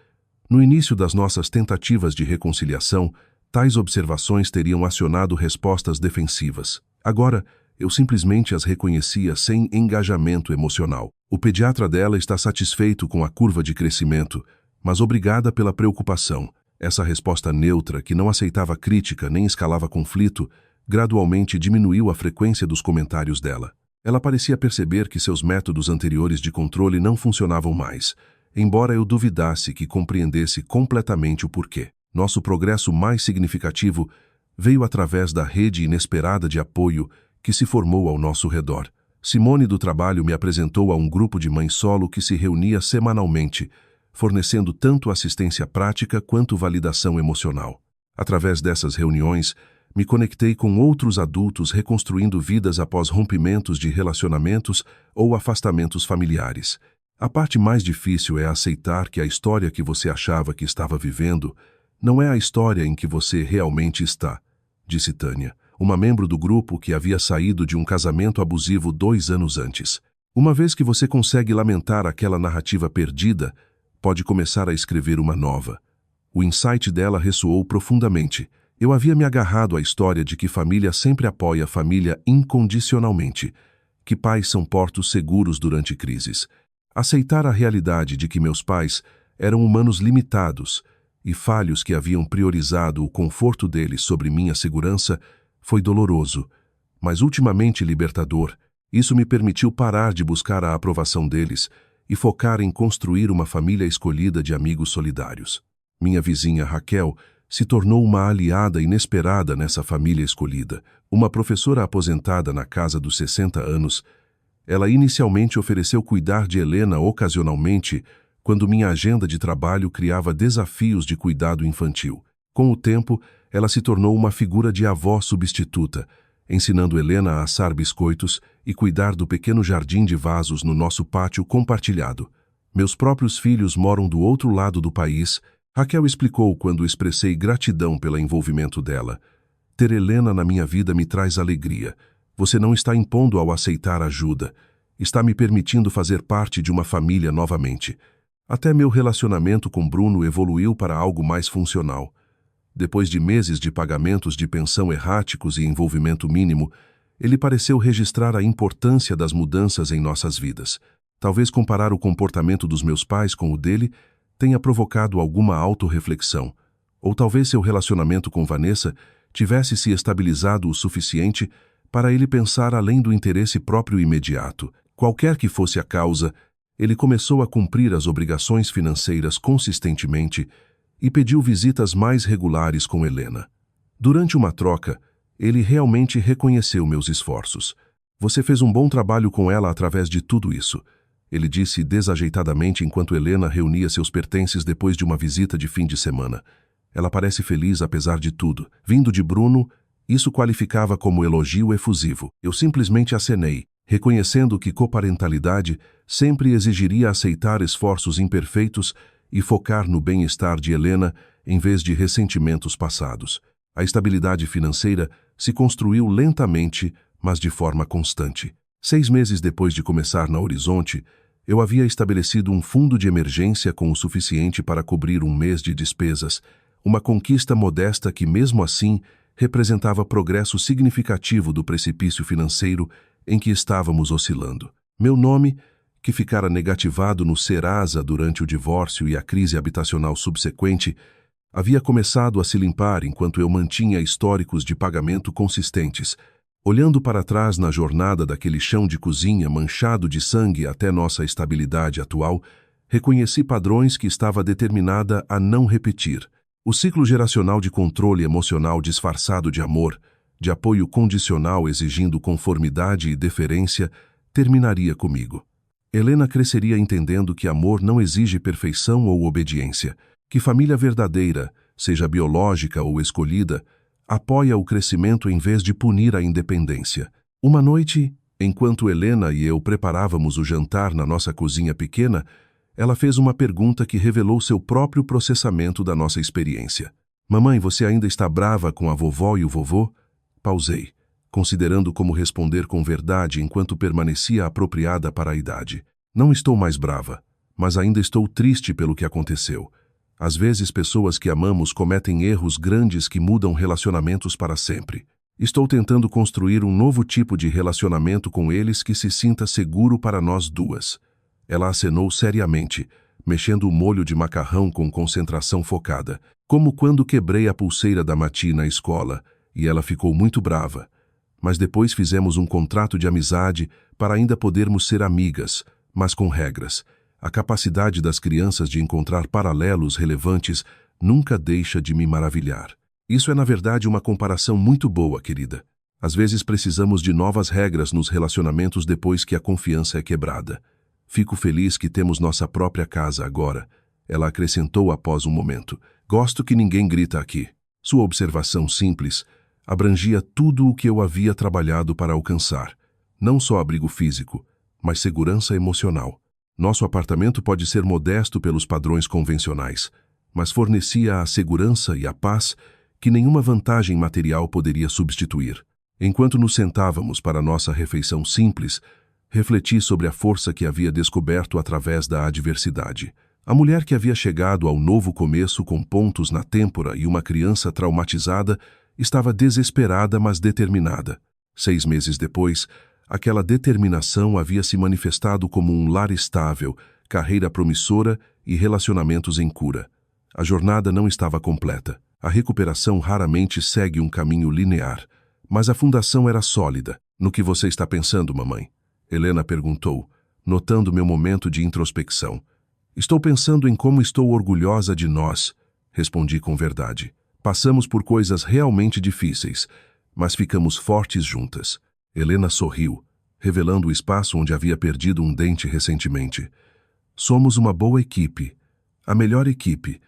No início das nossas tentativas de reconciliação, tais observações teriam acionado respostas defensivas. Agora, eu simplesmente as reconhecia sem engajamento emocional. O pediatra dela está satisfeito com a curva de crescimento, mas obrigada pela preocupação. Essa resposta neutra, que não aceitava crítica nem escalava conflito, gradualmente diminuiu a frequência dos comentários dela. Ela parecia perceber que seus métodos anteriores de controle não funcionavam mais, embora eu duvidasse que compreendesse completamente o porquê. Nosso progresso mais significativo veio através da rede inesperada de apoio que se formou ao nosso redor. Simone do Trabalho me apresentou a um grupo de mães solo que se reunia semanalmente, fornecendo tanto assistência prática quanto validação emocional. Através dessas reuniões, me conectei com outros adultos reconstruindo vidas após rompimentos de relacionamentos ou afastamentos familiares. A parte mais difícil é aceitar que a história que você achava que estava vivendo não é a história em que você realmente está, disse Tânia, uma membro do grupo que havia saído de um casamento abusivo 2 anos antes. Uma vez que você consegue lamentar aquela narrativa perdida, pode começar a escrever uma nova. O insight dela ressoou profundamente. Eu havia me agarrado à história de que família sempre apoia a família incondicionalmente, que pais são portos seguros durante crises. Aceitar a realidade de que meus pais eram humanos limitados e falhos que haviam priorizado o conforto deles sobre minha segurança foi doloroso, mas ultimamente libertador. Isso me permitiu parar de buscar a aprovação deles e focar em construir uma família escolhida de amigos solidários. Minha vizinha Raquel se tornou uma aliada inesperada nessa família escolhida. Uma professora aposentada na casa dos 60 anos, ela inicialmente ofereceu cuidar de Helena ocasionalmente quando minha agenda de trabalho criava desafios de cuidado infantil. Com o tempo, ela se tornou uma figura de avó substituta, ensinando Helena a assar biscoitos e cuidar do pequeno jardim de vasos no nosso pátio compartilhado. Meus próprios filhos moram do outro lado do país. Raquel explicou quando expressei gratidão pelo envolvimento dela. Ter Helena na minha vida me traz alegria. Você não está impondo ao aceitar ajuda. Está me permitindo fazer parte de uma família novamente. Até meu relacionamento com Bruno evoluiu para algo mais funcional. Depois de meses de pagamentos de pensão erráticos e envolvimento mínimo, ele pareceu registrar a importância das mudanças em nossas vidas. Talvez comparar o comportamento dos meus pais com o dele tenha provocado alguma autorreflexão, ou talvez seu relacionamento com Vanessa tivesse se estabilizado o suficiente para ele pensar além do interesse próprio imediato. Qualquer que fosse a causa, ele começou a cumprir as obrigações financeiras consistentemente e pediu visitas mais regulares com Helena. Durante uma troca, ele realmente reconheceu meus esforços. Você fez um bom trabalho com ela através de tudo isso, ele disse desajeitadamente enquanto Helena reunia seus pertences depois de uma visita de fim de semana. Ela parece feliz apesar de tudo. Vindo de Bruno, isso qualificava como elogio efusivo. Eu simplesmente acenei, reconhecendo que coparentalidade sempre exigiria aceitar esforços imperfeitos e focar no bem-estar de Helena em vez de ressentimentos passados. A estabilidade financeira se construiu lentamente, mas de forma constante. 6 meses depois de começar na Horizonte, eu havia estabelecido um fundo de emergência com o suficiente para cobrir um mês de despesas, uma conquista modesta que, mesmo assim, representava progresso significativo do precipício financeiro em que estávamos oscilando. Meu nome, que ficara negativado no Serasa durante o divórcio e a crise habitacional subsequente, havia começado a se limpar enquanto eu mantinha históricos de pagamento consistentes. Olhando para trás na jornada daquele chão de cozinha manchado de sangue até nossa estabilidade atual, reconheci padrões que estava determinada a não repetir. O ciclo geracional de controle emocional disfarçado de amor, de apoio condicional exigindo conformidade e deferência, terminaria comigo. Helena cresceria entendendo que amor não exige perfeição ou obediência, que família verdadeira, seja biológica ou escolhida, apoia o crescimento em vez de punir a independência. Uma noite, enquanto Helena e eu preparávamos o jantar na nossa cozinha pequena, ela fez uma pergunta que revelou seu próprio processamento da nossa experiência. Mamãe, você ainda está brava com a vovó e o vovô? Pausei, considerando como responder com verdade enquanto permanecia apropriada para a idade. Não estou mais brava, mas ainda estou triste pelo que aconteceu. Às vezes, pessoas que amamos cometem erros grandes que mudam relacionamentos para sempre. Estou tentando construir um novo tipo de relacionamento com eles que se sinta seguro para nós duas. Ela acenou seriamente, mexendo o molho de macarrão com concentração focada, como quando quebrei a pulseira da Mati na escola, e ela ficou muito brava. Mas depois fizemos um contrato de amizade para ainda podermos ser amigas, mas com regras. A capacidade das crianças de encontrar paralelos relevantes nunca deixa de me maravilhar. Isso é, na verdade, uma comparação muito boa, querida. Às vezes precisamos de novas regras nos relacionamentos depois que a confiança é quebrada. Fico feliz que temos nossa própria casa agora. Ela acrescentou após um momento. Gosto que ninguém grita aqui. Sua observação simples abrangia tudo o que eu havia trabalhado para alcançar. Não só abrigo físico, mas segurança emocional. Nosso apartamento pode ser modesto pelos padrões convencionais, mas fornecia a segurança e a paz que nenhuma vantagem material poderia substituir. Enquanto nos sentávamos para nossa refeição simples, refleti sobre a força que havia descoberto através da adversidade. A mulher que havia chegado ao novo começo com pontos na têmpora e uma criança traumatizada estava desesperada, mas determinada. 6 meses depois, aquela determinação havia se manifestado como um lar estável, carreira promissora e relacionamentos em cura. A jornada não estava completa. A recuperação raramente segue um caminho linear, mas a fundação era sólida. No que você está pensando, mamãe? Helena perguntou, notando meu momento de introspecção. Estou pensando em como estou orgulhosa de nós, respondi com verdade. Passamos por coisas realmente difíceis, mas ficamos fortes juntas. Helena sorriu, revelando o espaço onde havia perdido um dente recentemente. Somos uma boa equipe, a melhor equipe.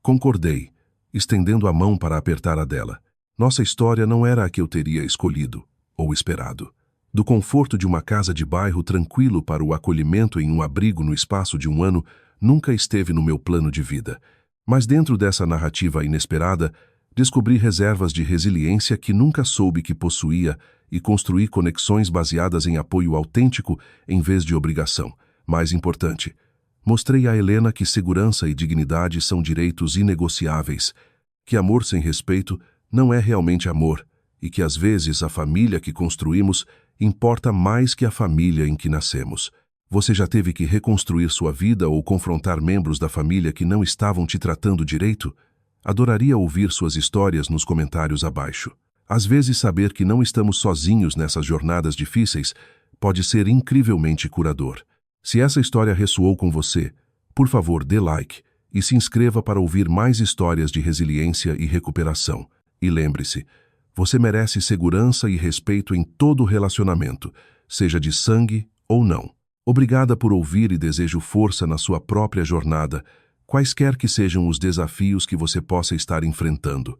Concordei, estendendo a mão para apertar a dela. Nossa história não era a que eu teria escolhido ou esperado. Do conforto de uma casa de bairro tranquilo para o acolhimento em um abrigo no espaço de um ano, nunca esteve no meu plano de vida. Mas dentro dessa narrativa inesperada, descobri reservas de resiliência que nunca soube que possuía e construí conexões baseadas em apoio autêntico em vez de obrigação. Mais importante, mostrei a Helena que segurança e dignidade são direitos inegociáveis, que amor sem respeito não é realmente amor e que às vezes a família que construímos importa mais que a família em que nascemos. Você já teve que reconstruir sua vida ou confrontar membros da família que não estavam te tratando direito? Adoraria ouvir suas histórias nos comentários abaixo. Às vezes saber que não estamos sozinhos nessas jornadas difíceis pode ser incrivelmente curador. Se essa história ressoou com você, por favor dê like e se inscreva para ouvir mais histórias de resiliência e recuperação. E lembre-se, você merece segurança e respeito em todo relacionamento, seja de sangue ou não. Obrigada por ouvir e desejo força na sua própria jornada, quaisquer que sejam os desafios que você possa estar enfrentando.